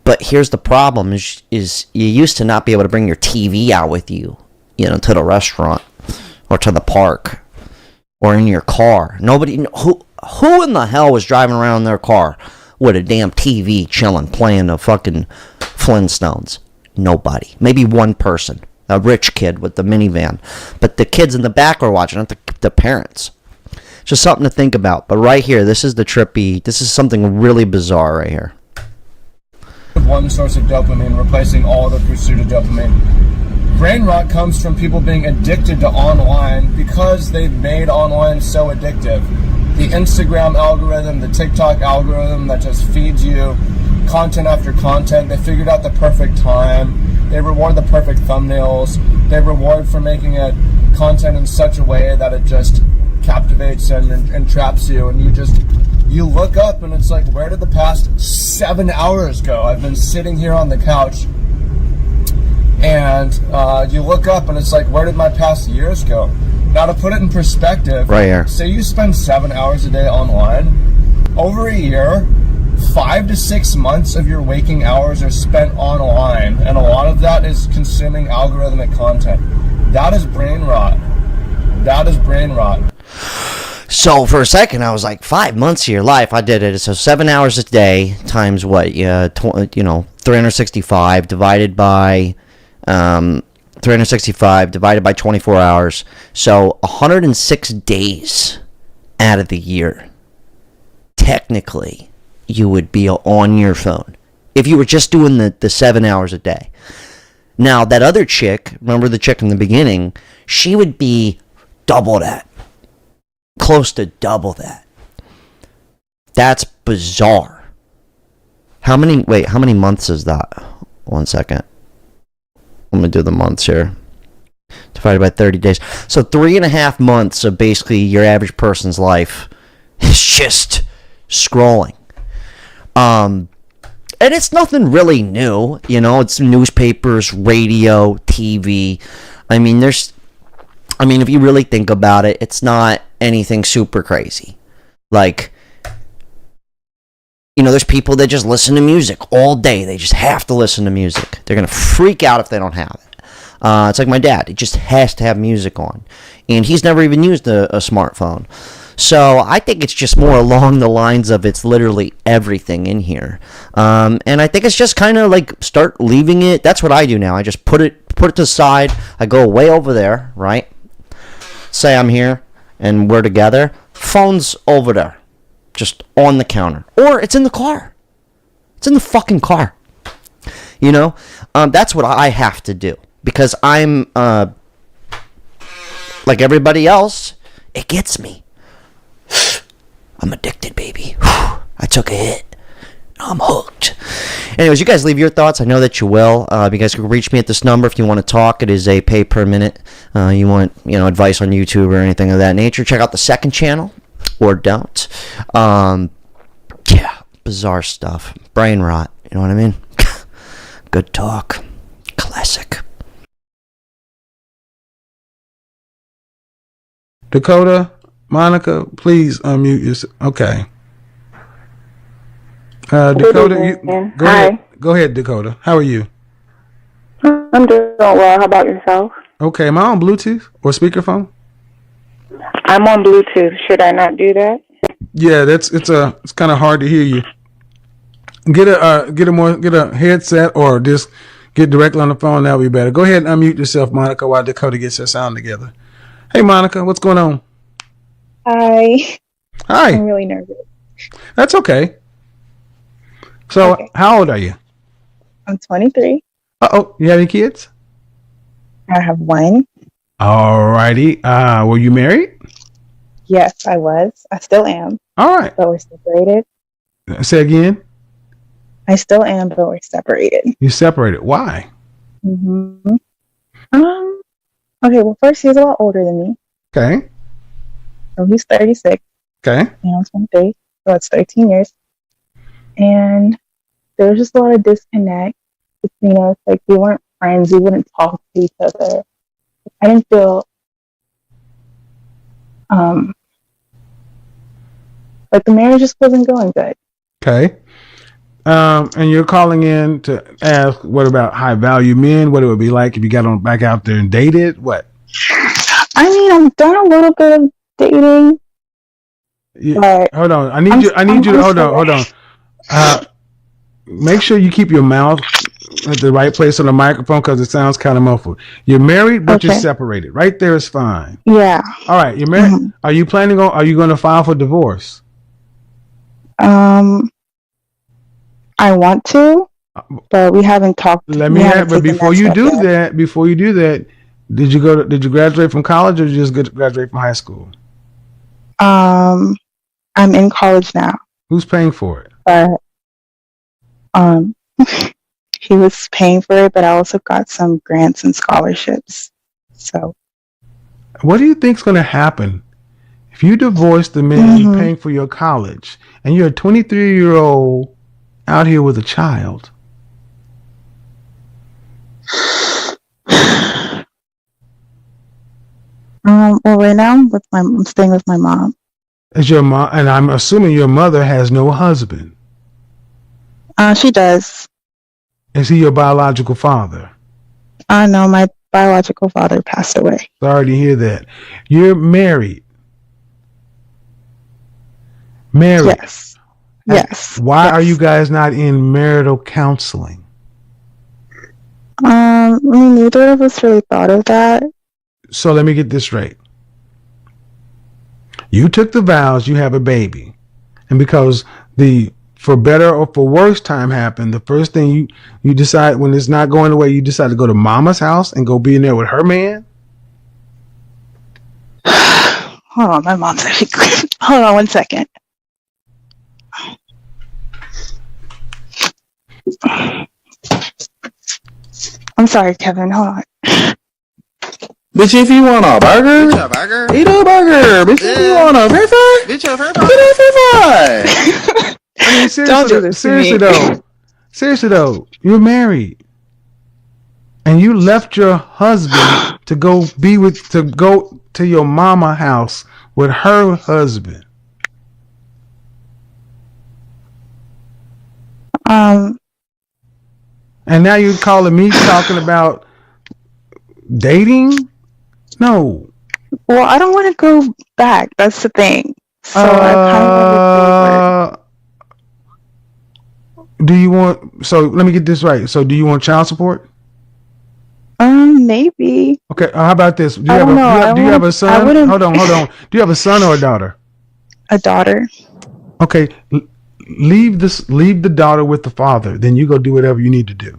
But here's the problem, is you used to not be able to bring your TV out with you, to the restaurant or to the park or in your car. Nobody, who in the hell was driving around in their car with a damn TV chilling, playing the fucking Flintstones? Nobody. Maybe one person, a rich kid with the minivan. But the kids in the back were watching, not the parents. Just something to think about. But right here, this is something really bizarre right here. One source of dopamine replacing all the pursuit of dopamine. Brain rot comes from people being addicted to online because they've made online so addictive. The Instagram algorithm, the TikTok algorithm that just feeds you content after content. They figured out the perfect time. They reward the perfect thumbnails. They reward for making it content in such a way that it just captivates and entraps you, and you look up and it's like, where did the past 7 hours go? I've been sitting here on the couch, and you look up and it's like, where did my past years go? Now, to put it in perspective, right here, say you spend 7 hours a day online, over a year, 5 to 6 months of your waking hours are spent online, and a lot of that is consuming algorithmic content. That is brain rot. That is brain rot. So for a second, I was like, 5 months of your life. I did it. So 7 hours a day times what? 365 divided by 365 divided by 24 hours. So 106 days out of the year, technically, you would be on your phone if you were just doing the 7 hours a day. Now, that other chick, remember the chick in the beginning, she would be double that. Close to double that. That's bizarre. How many months is that? 1 second. I'm going to do the months here. Divided by 30 days. So 3.5 months of basically your average person's life is just scrolling. And it's nothing really new. It's newspapers, radio, TV. If you really think about it, it's not anything super crazy. Like, there's people that just listen to music all day. They just have to listen to music. They're going to freak out if they don't have it. It's like my dad. He just has to have music on. And he's never even used a smartphone. So I think it's just more along the lines of it's literally everything in here. And I think it's just kind of like start leaving it. That's what I do now. I just put it to the side. I go way over there, right? Say I'm here and we're together. Phone's over there, just on the counter. Or it's in the car. It's in the fucking car. You know? That's what I have to do. Because I'm, like everybody else, it gets me. I'm addicted, baby. I took a hit. I'm hooked. Anyways, you guys leave your thoughts. I know that you will. You guys can reach me at this number if you want to talk. It is a pay per minute. You want advice on YouTube or anything of that nature. Check out the second channel, or don't. Yeah, bizarre stuff. Brain rot. You know what I mean? Good talk. Classic. Dakota, Monica, please unmute yourself. Okay. Dakota, go ahead. Go ahead, Dakota. How are you? I'm doing well. How about yourself? Okay. Am I on Bluetooth or speakerphone? I'm on Bluetooth. Should I not do that? Yeah, it's kind of hard to hear you. Get a headset or just get directly on the phone. That would be better. Go ahead and unmute yourself, Monica, while Dakota gets her sound together. Hey, Monica, what's going on? Hi. Hi. I'm really nervous. That's okay. So, Okay. How old are you? I'm 23. Uh-oh, you have any kids? I have one. All righty. Were you married? Yes, I was. I still am, All right. but we're separated. Say again. I still am, but we're separated. You separated. Why? Mm-hmm. Okay, well, first, he's a lot older than me. Okay. So he's 36, Okay. and I'm 23. So that's 13 years. And there was just a lot of disconnect between us. Like, we weren't friends. We wouldn't talk to each other. I didn't feel like the marriage just wasn't going good. Okay. And you're calling in to ask what about high value men? What it would be like if you got on back out there and dated? What? I mean, I've done a little bit of dating. But hold on. I need you to hold on. Make sure you keep your mouth at the right place on the microphone because it sounds kind of muffled. You're married, but you're separated. Right there is fine. Yeah. All right. You're married. Mm-hmm. Are you going to file for divorce? I want to, but we haven't talked. But before you do that, did you graduate from college or did you just graduate from high school? I'm in college now. Who's paying for it? But he was paying for it, but I also got some grants and scholarships. So, what do you think's going to happen if you divorce the man who's paying for your college and you're a 23-year-old out here with a child? Well, right now I'm staying with my mom. Is your mom? And I'm assuming your mother has no husband. She does. Is he your biological father? No, my biological father passed away. Sorry to hear that. You're married. Married. Yes. Yes. Why are you guys not in marital counseling? Neither of us really thought of that. So let me get this straight. You took the vows, you have a baby. And because for better or for worse time happened, the first thing you decide when it's not going the way, you decide to go to mama's house and go be in there with her man? Hold on, my mom's actually. Hold on 1 second. I'm sorry, Kevin. Hold on. Bitch, if you want a burger, eat a burger. Bitch, if you want a french fry, get a french fry. I mean, seriously though, you're married, and you left your husband to go to your mama house with her husband. And now you're calling me talking about dating? No. Well, I don't want to go back. That's the thing. So I kind of never Do you want? So let me get this right. So do you want child support? maybe. Okay. How about this? Do you I have don't a know. do you have a son? wouldn't. Hold on. Do you have a son or a daughter? A daughter. Okay. Leave the daughter with the father. Then you go do whatever you need to do.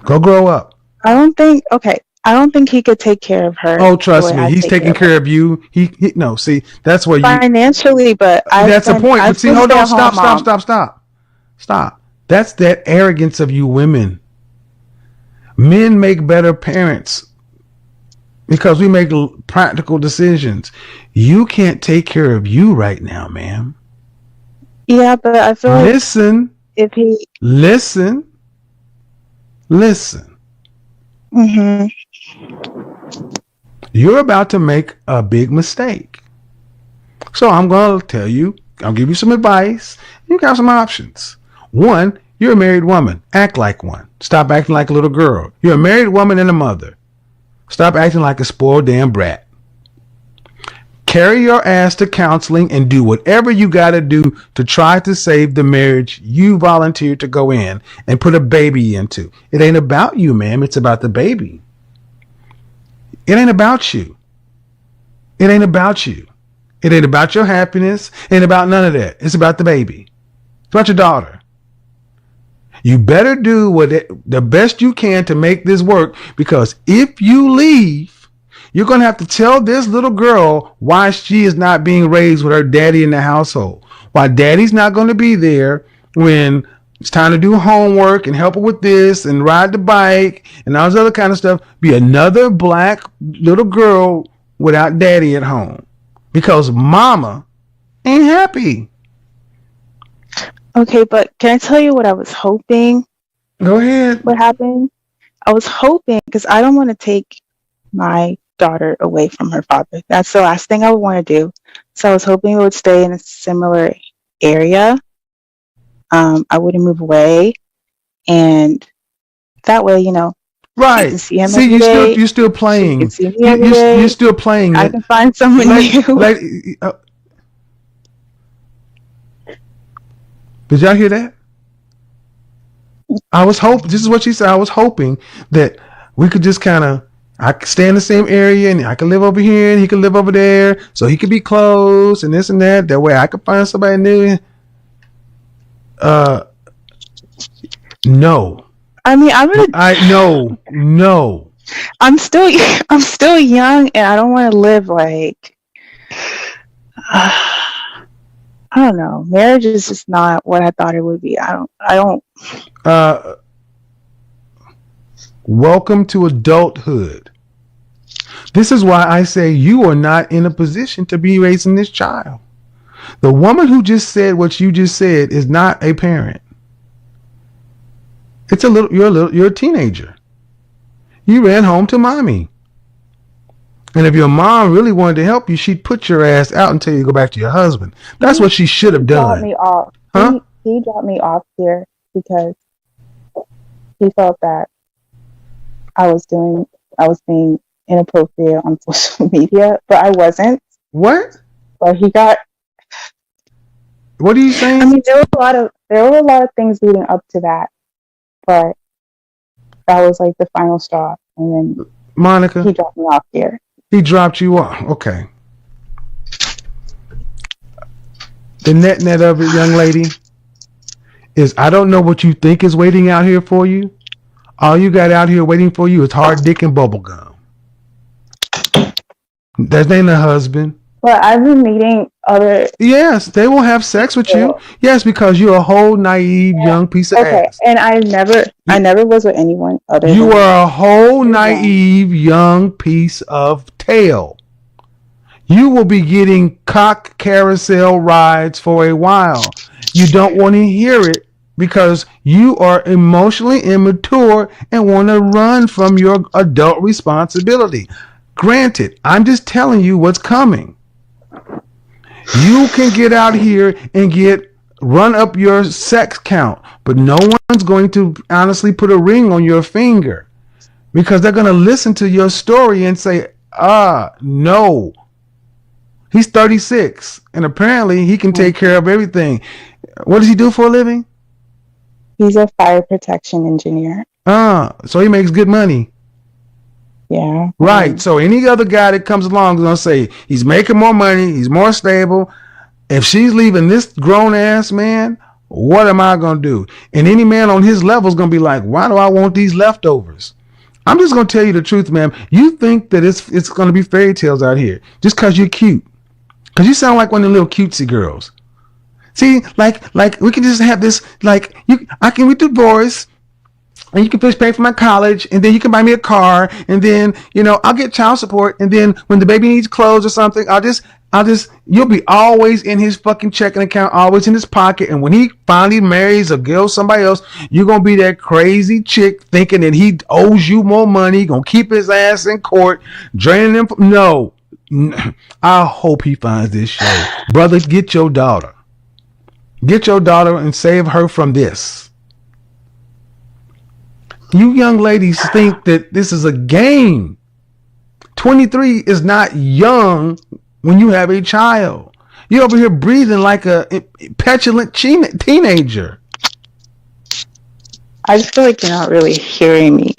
Go grow up. I don't think. Okay. I don't think he could take care of her. Oh, the trust way me, I he's take taking care care of you. He no. See, that's where you. financially, but That's the point. But see, hold on. Stop. Stop. That's that arrogance of you women. Men make better parents because we make practical decisions. You can't take care of you right now, ma'am. Yeah, but I feel like Listen. if he. Listen. Mhm. You're about to make a big mistake. So I'm going to tell you, I'll give you some advice. You got some options. One, you're a married woman. Act like one. Stop acting like a little girl. You're a married woman and a mother. Stop acting like a spoiled damn brat. Carry your ass to counseling and do whatever you got to do to try to save the marriage you volunteered to go in and put a baby into. It ain't about you, ma'am. It's about the baby. It ain't about you. It ain't about you. It ain't about your happiness. It ain't about none of that. It's about the baby. It's about your daughter. You better do the best you can to make this work, because if you leave, you're going to have to tell this little girl why she is not being raised with her daddy in the household. Why daddy's not going to be there when it's time to do homework and help her with this and ride the bike and all this other kind of stuff. Be another black little girl without daddy at home because mama ain't happy. Okay, but can I tell you what I was hoping? Go ahead. What happened? I was hoping, because I don't want to take my daughter away from her father. That's the last thing I would want to do. So I was hoping it would stay in a similar area. I wouldn't move away, and that way, Right. can see him See, every day. you're still playing. Can see me every day. You're still playing. I can find someone new. Did y'all hear that? This is what she said. I was hoping that we could just I could stay in the same area and I could live over here and he could live over there. So he could be close and this and that. That way I could find somebody new. No. I mean, no. I'm still young, and I don't want to live like. I don't know. Marriage is just not what I thought it would be. I don't. Welcome to adulthood. This is why I say you are not in a position to be raising this child. The woman who just said what you just said is not a parent. You're a teenager. You ran home to mommy. And if your mom really wanted to help you, she'd put your ass out until you go back to your husband. That's what she should have done. Dropped me off. Huh? He dropped me off here because he felt that I was being inappropriate on social media, but I wasn't. What? But he got. What are you saying? I mean, there were a lot of things leading up to that, but that was like the final straw, and then Monica, he dropped me off here. He dropped you off. Okay. The net of it, young lady, is I don't know what you think is waiting out here for you. All you got out here waiting for you is hard dick and bubble gum. That ain't a husband. But I've been meeting other. Yes, they will have sex with you. Yes, because you're a whole naive young piece of ass. And I never was with anyone other. You than are a whole naive young piece of tail. You will be getting cock carousel rides for a while. You don't want to hear it because you are emotionally immature and want to run from your adult responsibility. Granted, I'm just telling you what's coming. You can get out here and run up your sex count, but no one's going to honestly put a ring on your finger because they're going to listen to your story and say, no, He's 36, and apparently he can take care of everything. What does he do for a living? He's a fire protection engineer. So he makes good money. Yeah. Right. So any other guy that comes along is going to say he's making more money, he's more stable. If she's leaving this grown-ass man, what am I going to do? And any man on his level is going to be like, why do I want these leftovers? I'm just going to tell you the truth, ma'am. You think that it's going to be fairy tales out here just because you're cute. Because you sound like one of the little cutesy girls. See, like we can just have this, we divorce, and you can pay for my college, and then you can buy me a car, and then, I'll get child support, and then when the baby needs clothes or something, you'll be always in his fucking checking account, always in his pocket, and when he finally marries or girl somebody else, you're going to be that crazy chick thinking that he owes you more money, going to keep his ass in court, draining him. No. I hope he finds this show. Brother, get your daughter. Get your daughter and save her from this. You young ladies think that this is a game. 23 is not young when you have a child. You're over here breathing like a petulant teenager. I just feel like you're not really hearing me.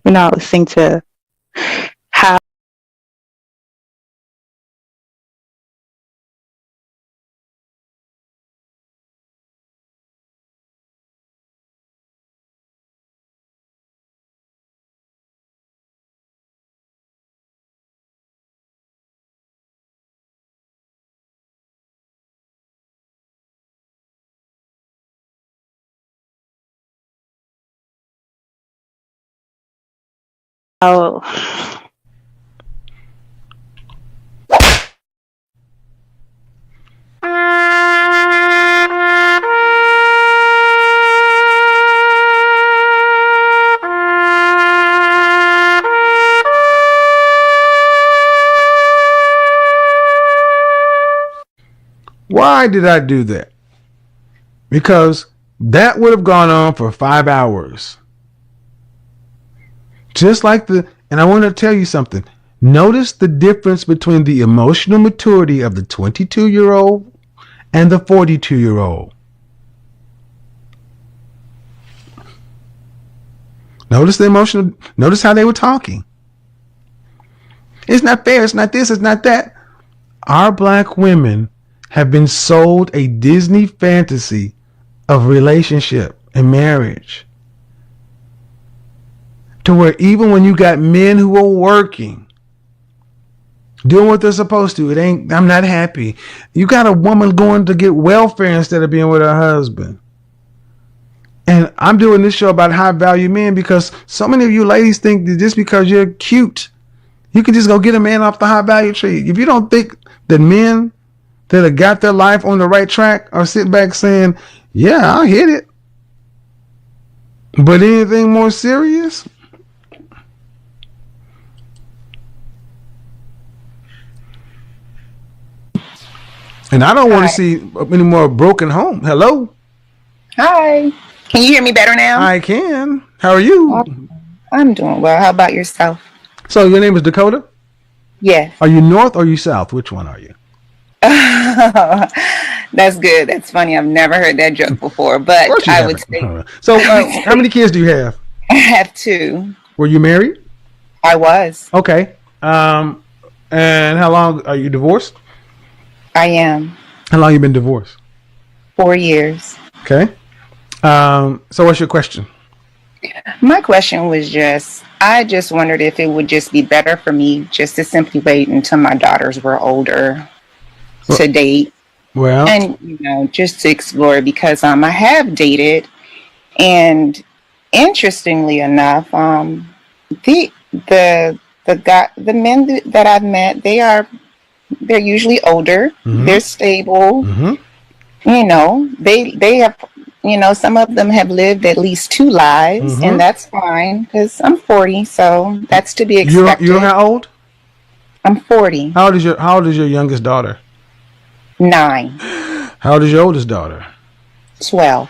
You're not listening to how. Oh. Why did I do that? Because that would have gone on for 5 hours. Just like and I want to tell you something. Notice the difference between the emotional maturity of the 22-year-old and the 42-year-old. Notice how they were talking. It's not fair, it's not this, it's not that. Our black women have been sold a Disney fantasy of relationship and marriage. To where even when you got men who are working, doing what they're supposed to, I'm not happy. You got a woman going to get welfare instead of being with her husband. And I'm doing this show about high value men because so many of you ladies think that just because you're cute, you can just go get a man off the high value tree. If you don't think that men that have got their life on the right track are sitting back saying, yeah, I'll hit it. But anything more serious? And I don't want to see any more broken home. Hello? Hi. Can you hear me better now? I can. How are you? I'm doing well. How about yourself? So your name is Dakota? Yes. Are you north or are you south? Which one are you? That's good. That's funny. I've never heard that joke before, but I would say. So how many kids do you have? I have 2. Were you married? I was. Okay. And how long are you divorced? I am. How long you been divorced? 4 years. Okay. So what's your question? My question was I just wondered if it would just be better for me just to simply wait until my daughters were older to date. Well, and just to explore, because I have dated, and interestingly enough, the men that I've met, they're usually older. Mm-hmm. They're stable. Mm-hmm. They have, some of them have lived at least 2 lives, mm-hmm. and that's fine because I'm 40, so that's to be expected. You're how old? I'm 40. How old is your youngest daughter? 9. How old is your oldest daughter? 12.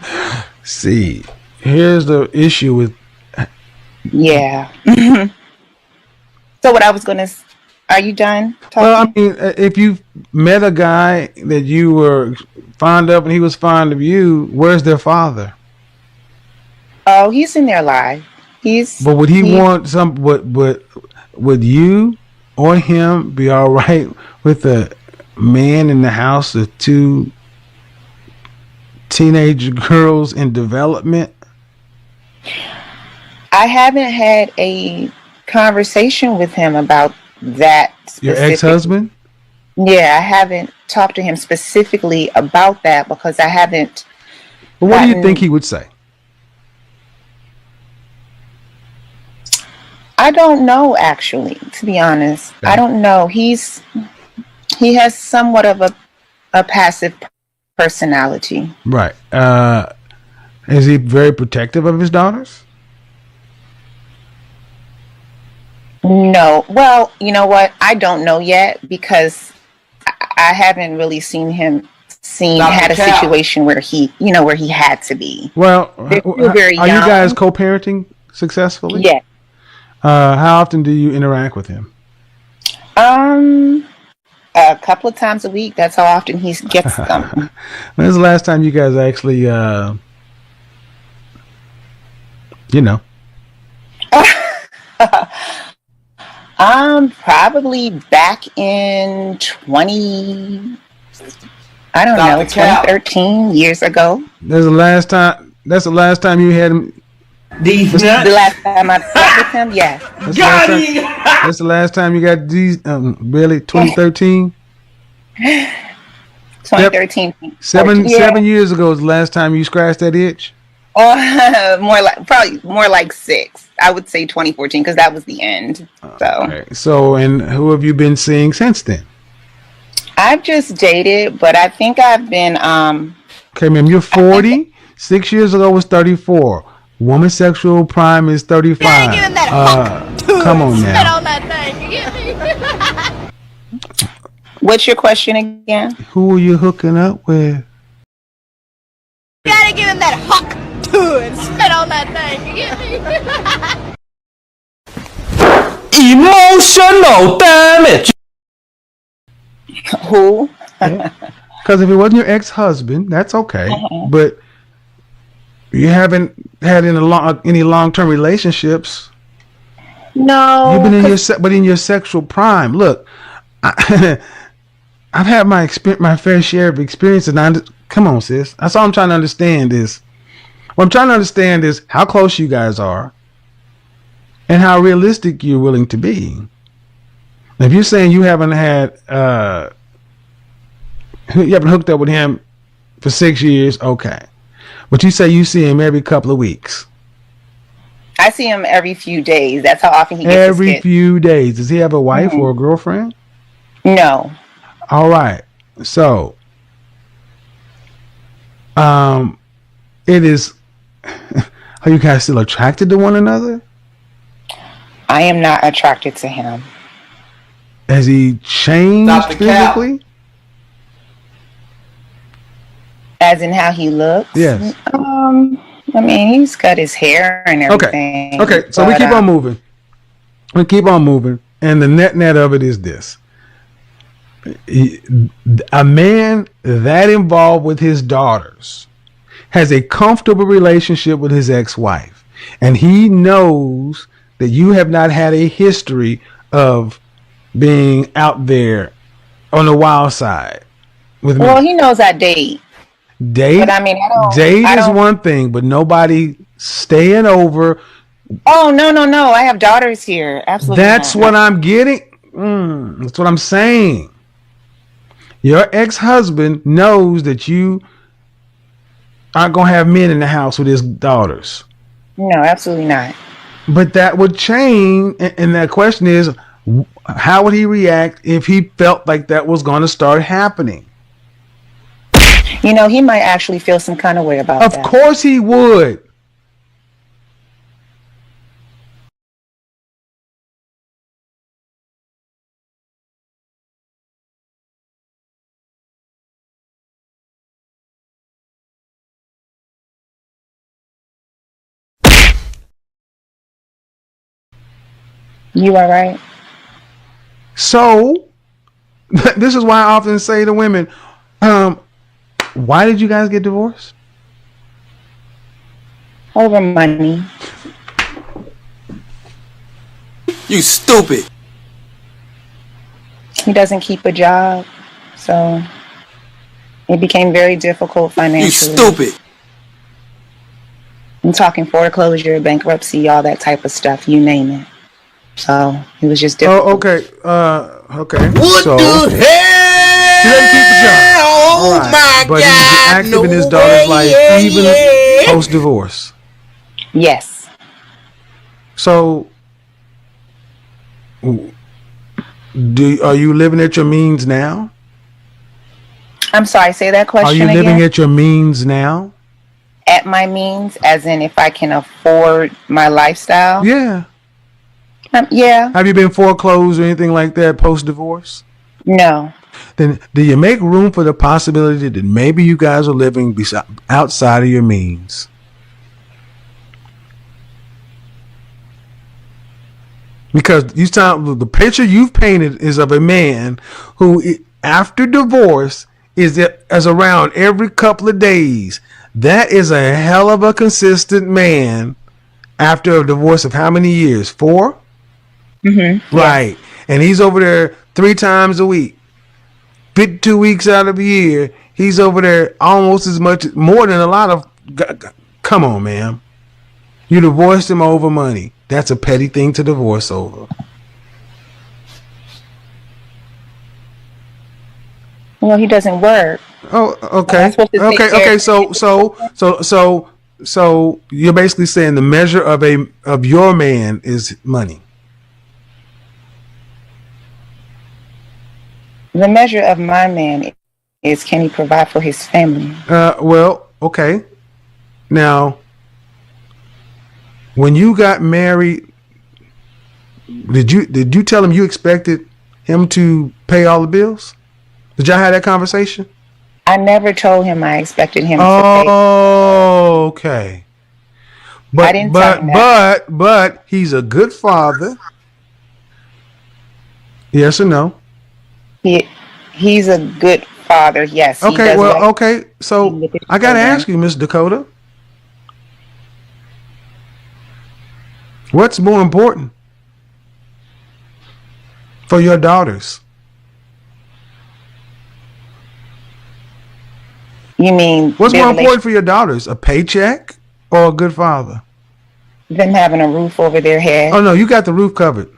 See, here's the issue with. Yeah. So what I was going to Are you done talking? Well, I mean, if you met a guy that you were fond of and he was fond of you, where's their father? Oh, he's in there live. But would he want some? Would you or him be all right with a man in the house of two teenage girls in development? I haven't had a conversation with him about that. Your ex-husband? Yeah, I haven't talked to him specifically about that because I haven't. Well, what do you think he would say? I don't know, actually, to be honest. Okay. I don't know. He has somewhat of a passive personality. Right. Is he very protective of his daughters? No. Well, you know what? I don't know yet because I haven't really seen him had a situation where he had to be. Well, are you guys co-parenting successfully? Yeah. How often do you interact with him? A couple of times a week. That's how often he gets them. When's the last time you guys actually, probably back in 2013, years ago. That's the last time you had him. The last time I slept with him, yeah. That's the last time you got these. Really, 2013. 2013. 7 years ago is the last time you scratched that itch. More like 6. I would say 2014 because that was the end. So. Okay. So, and who have you been seeing since then? I've just dated, but I think I've been. Okay, ma'am, you're 40. 6 years ago was 34. Woman sexual prime is 35. Come on now. On that thing. You get me? What's your question again? Who are you hooking up with? You gotta give him that huck to and spit on that thing. You get me? Emotional damage. Who? Because if it wasn't your ex-husband, that's okay. But you haven't had any long-term relationships. No. You've been in your sexual prime. Look, I've had my fair share of experiences. Come on, sis. That's all I'm trying to understand is. What I'm trying to understand is how close you guys are, and how realistic you're willing to be. If you're saying you haven't hooked up with him for 6 years, okay. But you say you see him every couple of weeks. I see him every few days. That's how often he gets every few days. Does he have a wife or a girlfriend? No. All right. So, it is. Are you guys still attracted to one another? I am not attracted to him. Has he changed physically? As in how he looks? Yes. I mean, he's cut his hair and everything. Okay. So we keep on moving. And the net of it is this. A man that involved with his daughters has a comfortable relationship with his ex-wife. And he knows that you have not had a history of being out there on the wild side with me. Well, he knows I date. Date, but I mean, date is one thing, but nobody staying over. Oh, no. I have daughters here. Absolutely. That's what I'm getting. That's what I'm saying. Your ex-husband knows that you aren't going to have men in the house with his daughters. No, absolutely not. But that would change. And that question is, how would he react if he felt like that was going to start happening? You know, he might actually feel some kind of way about that. Of course he would. You are right. So this is why I often say to women, why did you guys get divorced? Over money. You stupid. He doesn't keep a job, so it became very difficult financially. You stupid. I'm talking foreclosure, bankruptcy, all that type of stuff, you name it. So it was just difficult. Oh, okay. Okay. What so, the hell? He doesn't keep the job. Oh Right. my But God. he's active No in his daughter's life, way, even yeah. post-divorce. Yes. So, are you living at your means now? I'm sorry, say that question Are you again. living at your means now? At my means, as in if I can afford my lifestyle? Yeah. Yeah. Have you been foreclosed or anything like that post-divorce? No. Then do you make room for the possibility that maybe you guys are living outside of your means? Because the picture you've painted is of a man who, after divorce, is around every couple of days. That is a hell of a consistent man after a divorce of how many years? 4? Mm-hmm. Right. Yes. And he's over there 3 times a week. 52 weeks out of a year, he's over there almost as much, more than a lot of. Come on, man. You divorced him over money. That's a petty thing to divorce over. Well, he doesn't work. Oh, okay. Okay. So you're basically saying the measure of your man is money. The measure of my man is, can he provide for his family? Well, okay. Now, when you got married, did you tell him you expected him to pay all the bills? Did y'all have that conversation? I never told him I expected him to pay. Oh, okay. I didn't tell him that. But he's a good father. Yes or no? He's a good father. Yes. Okay. Well, okay. So I gotta ask you, Miss Dakota, what's more important for your daughters? You mean what's more important for your daughters, a paycheck or a good father? Them having a roof over their head. Oh no, you got the roof covered.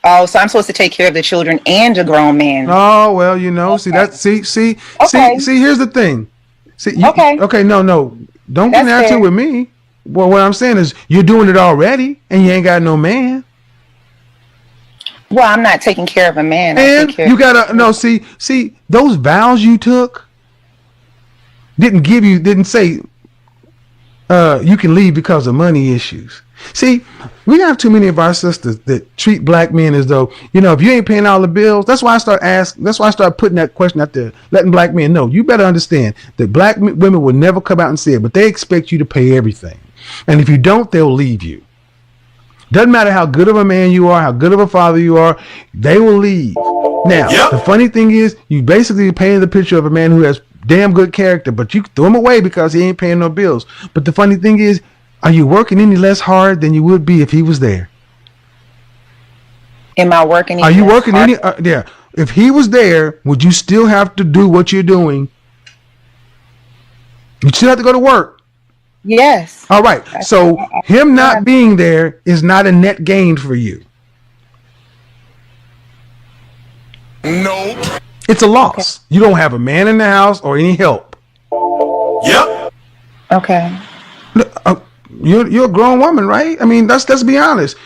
Oh, so I'm supposed to take care of the children and a grown man. Oh well, see that. See. Here's the thing. Okay. No. Don't get into it with me. Well, what I'm saying is you're doing it already, and you ain't got no man. Well, I'm not taking care of a man. And you gotta see those vows you took didn't say you can leave because of money issues. See, we have too many of our sisters that treat black men as though, if you ain't paying all the bills. That's why I start putting that question out there, letting black men know. You better understand that black women will never come out and say it, but they expect you to pay everything. And if you don't, they'll leave you. Doesn't matter how good of a man you are, how good of a father you are, they will leave. Now, The funny thing is, you basically painted the picture of a man who has damn good character, but you throw him away because he ain't paying no bills. But the funny thing is, are you working any less hard than you would be if he was there? Am I working? Are you working any? Yeah. If he was there, would you still have to do what you're doing? You still have to go to work. Yes. All right. So him not being there is not a net gain for you. No. It's a loss. Okay. You don't have a man in the house or any help. Yep. Okay. You're a grown woman, right? I mean, let's be honest.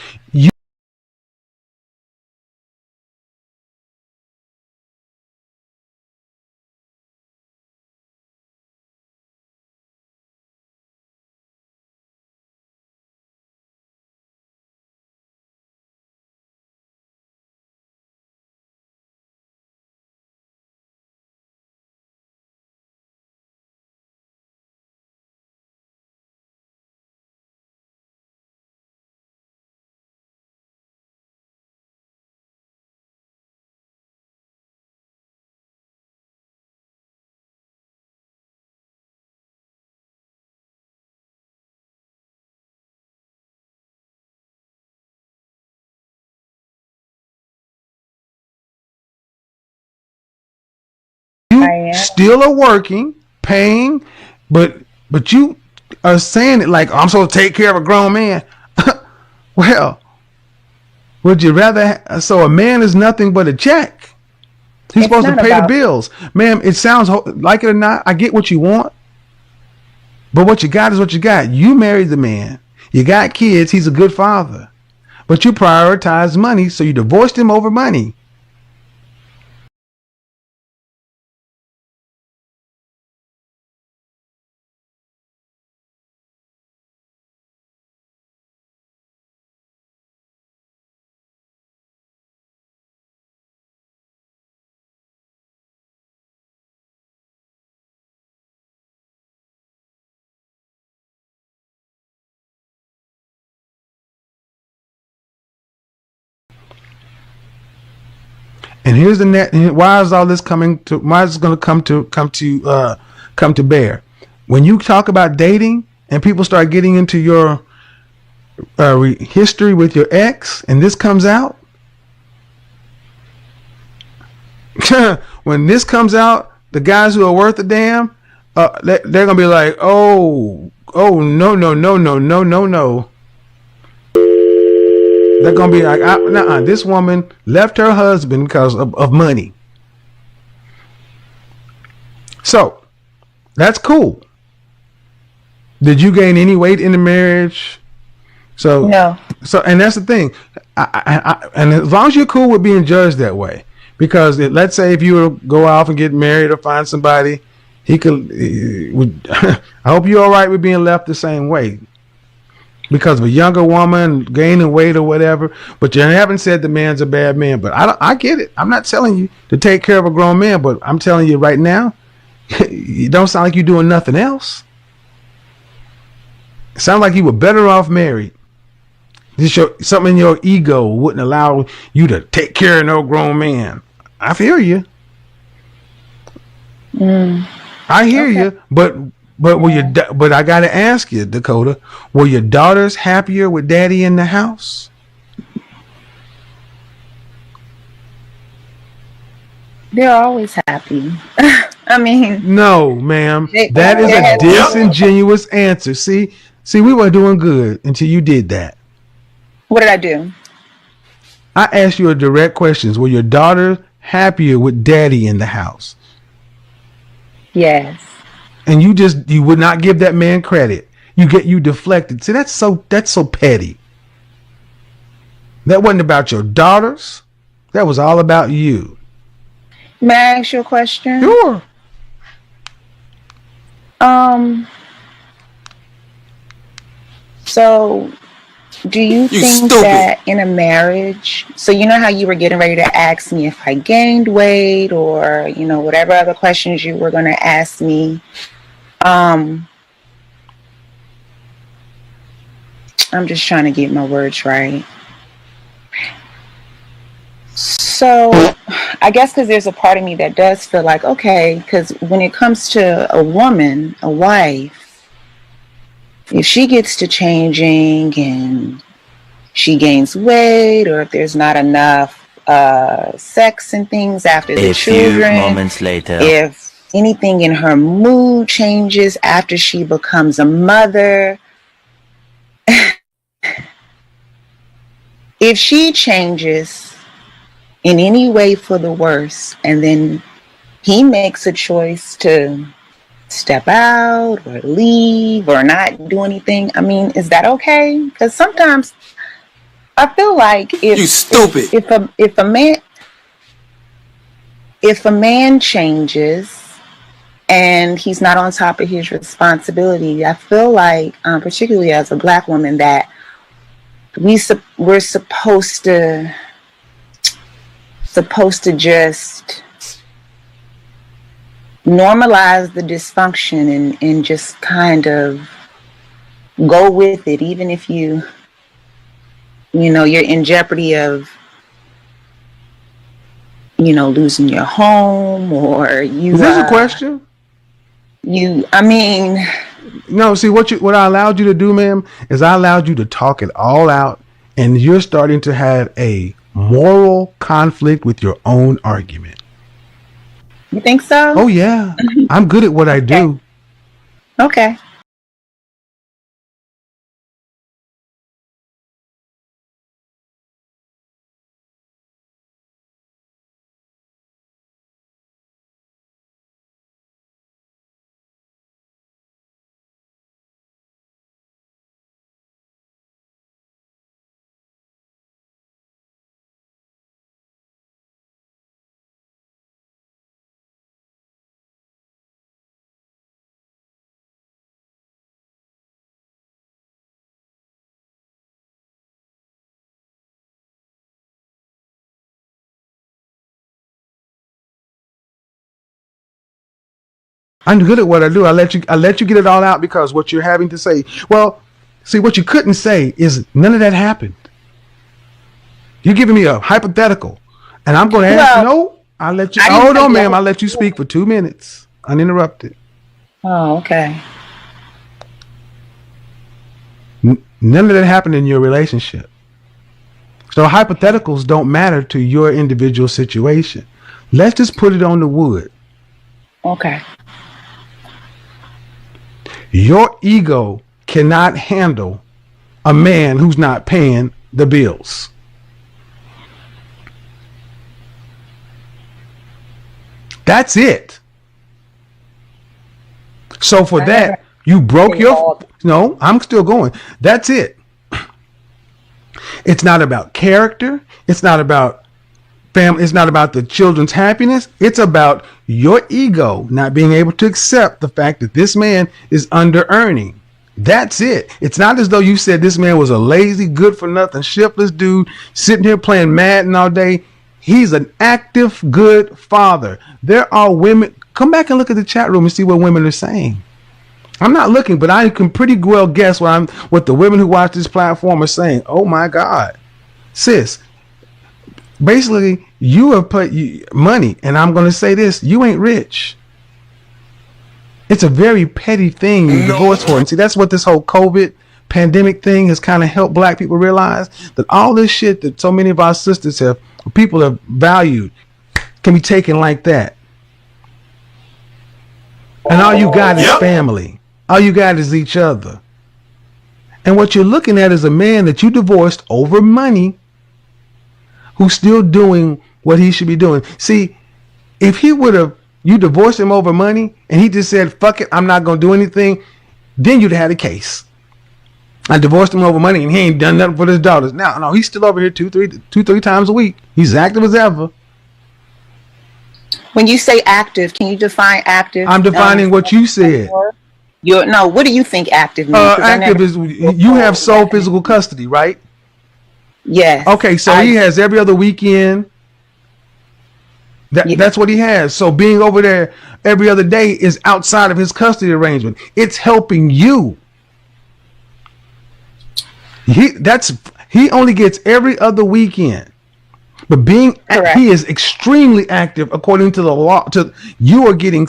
I you am. still are working, paying, but you are saying it like, I'm supposed to take care of a grown man. Well, would you rather? So a man is nothing but a check. He's supposed to pay the bills. Ma'am, it sounds like it or not, I get what you want. But what you got is what you got. You married the man. You got kids. He's a good father. But you prioritize money, so you divorced him over money. And here's the net. Why is all this coming to? Why is it going to come to bear? When you talk about dating and people start getting into your history with your ex, and this comes out, when this comes out, the guys who are worth a damn, they're gonna be like, oh no. They're going to be like, nah, this woman left her husband because of money. So, that's cool. Did you gain any weight in the marriage? So no. So, and that's the thing. And as long as you're cool with being judged that way, because let's say if you go off and get married or find somebody, I hope you're all right with being left the same way. Because of a younger woman gaining weight or whatever, but you haven't said the man's a bad man. But I get it. I'm not telling you to take care of a grown man, but I'm telling you right now, you don't sound like you're doing nothing else. It sounds like you were better off married. Something in your ego wouldn't allow you to take care of no grown man. I feel you. I hear you, but I gotta ask you, Dakota, were your daughters happier with daddy in the house? They're always happy. I mean, no, ma'am. That is a disingenuous answer. See, we were doing good until you did that. What did I do? I asked you a direct question. Were your daughters happier with daddy in the house? Yes. And you would not give that man credit. You deflected. See, that's so petty. That wasn't about your daughters. That was all about you. May I ask you a question? Sure. So do you think that in a marriage, so you know how you were getting ready to ask me if I gained weight or, whatever other questions you were going to ask me. I'm just trying to get my words right. So I guess because there's a part of me that does feel like, okay, because when it comes to a woman, a wife, if she gets to changing and she gains weight, or if there's not enough sex and things after the children, a few moments later, if anything in her mood changes after she becomes a mother, if she changes in any way for the worse, and then he makes a choice to step out or leave or not do anything, I mean, is that okay? Because sometimes I feel like if a man changes and he's not on top of his responsibility, I feel like, particularly as a Black woman, that we're supposed to just normalize the dysfunction and just kind of go with it, even if you're in jeopardy of losing your home, or you. Is this a question? No, see, what I allowed you to do, ma'am, is I allowed you to talk it all out, and you're starting to have a moral conflict with your own argument. You think so? Oh yeah, I'm good at what I do. Okay. I'm good at what I do. I let you get it all out because what you're having to say. Well, see, what you couldn't say is none of that happened. You're giving me a hypothetical, and I'm going to ask. No, I'll let you. Hold on, ma'am. I'll let you speak for 2 minutes, uninterrupted. Oh, okay. None of that happened in your relationship. So hypotheticals don't matter to your individual situation. Let's just put it on the wood. Okay. Your ego cannot handle a man who's not paying the bills. That's it. So for that, you broke your... No, I'm still going. That's it. It's not about character. It's not about family. It's not about the children's happiness. It's about your ego not being able to accept the fact that this man is under earning. That's it. It's not as though you said this man was a lazy, good for nothing, shiftless dude sitting here playing Madden all day. He's an active, good father. There are women. Come back and look at the chat room and see what women are saying. I'm not looking, but I can pretty well guess what the women who watch this platform are saying. Oh my God, sis. Basically, you have put money, and I'm going to say this: you ain't rich. It's a very petty thing you divorce for, and see that's what this whole COVID pandemic thing has kind of helped Black people realize, that all this shit that so many of our sisters have, people have valued, can be taken like that. And all you got is family. All you got is each other. And what you're looking at is a man that you divorced over money, who's still doing what he should be doing. See, if you divorced him over money and he just said, fuck it, I'm not going to do anything, then you'd have had a case. I divorced him over money and he ain't done nothing for his daughters. Now, no, he's still over here two, three times a week. He's active as ever. When you say active, can you define active? I'm defining what you said. What do you think active means? Active is you have sole physical custody, right? Yes. Okay, so he has every other weekend. That's what he has. So being over there every other day is outside of his custody arrangement. It's helping you. He only gets every other weekend. But he is extremely active according to the law. You are getting,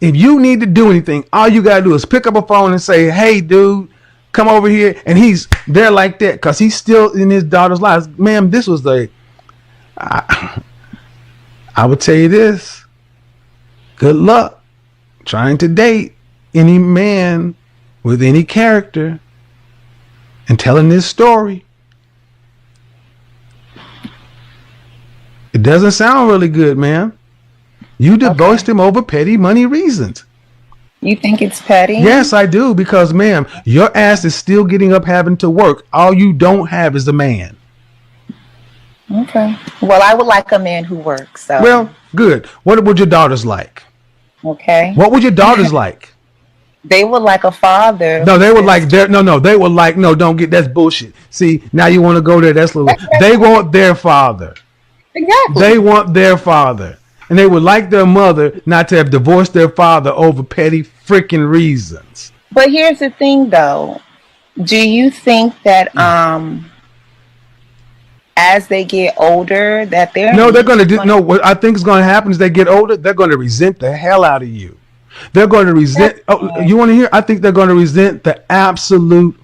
if you need to do anything, all you gotta do is pick up a phone and say, "Hey, dude, come over here," and he's there like that because he's still in his daughter's lives. Ma'am, this was I would tell you this: good luck trying to date any man with any character and telling this story. It doesn't sound really good, ma'am. You divorced him over petty money reasons. You think it's petty? Yes, I do, because, ma'am, your ass is still getting up having to work. All you don't have is a man. Okay. Well, I would like a man who works. So. Well, good. What would your daughters like? Okay. What would your daughters like? They would like a father. No, they would like their they would like don't get that's bullshit. See, now you want to go there, that's little. They want their father. Exactly. They want their father. And they would like their mother not to have divorced their father over petty freaking reasons. But here's the thing though. Do you think that as they get older that they're going to what I think is going to happen is they get older, they're going to resent the hell out of you. They're going to resent you want to hear? I think they're going to resent the absolute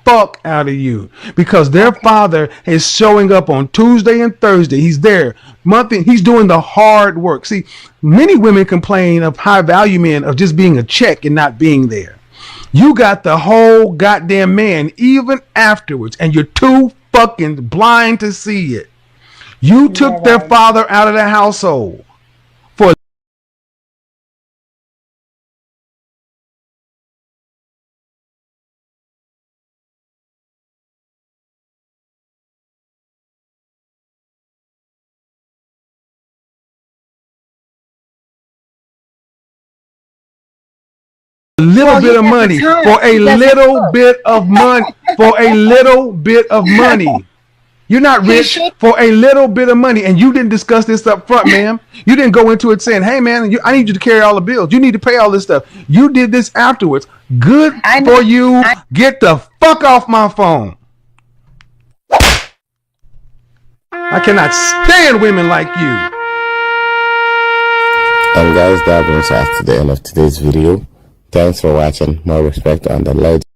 fuck out of you because their father is showing up on Tuesday and Thursday. He's there monthly. He's doing the hard work. See, many women complain of high value men of just being a check and not being there. You got the whole goddamn man even afterwards, and you're too fucking blind to see it. You took their father out of the household for a little bit of money, for a little bit of money, for a little bit of money. You're not rich for a little bit of money, and you didn't discuss this up front, ma'am. You didn't go into it saying, hey, man, I need you to carry all the bills. You need to pay all this stuff. You did this afterwards. Good for you. Get the fuck off my phone. I cannot stand women like you. And guys, that brings us to the end of today's video. Thanks for watching. More respect on the legend.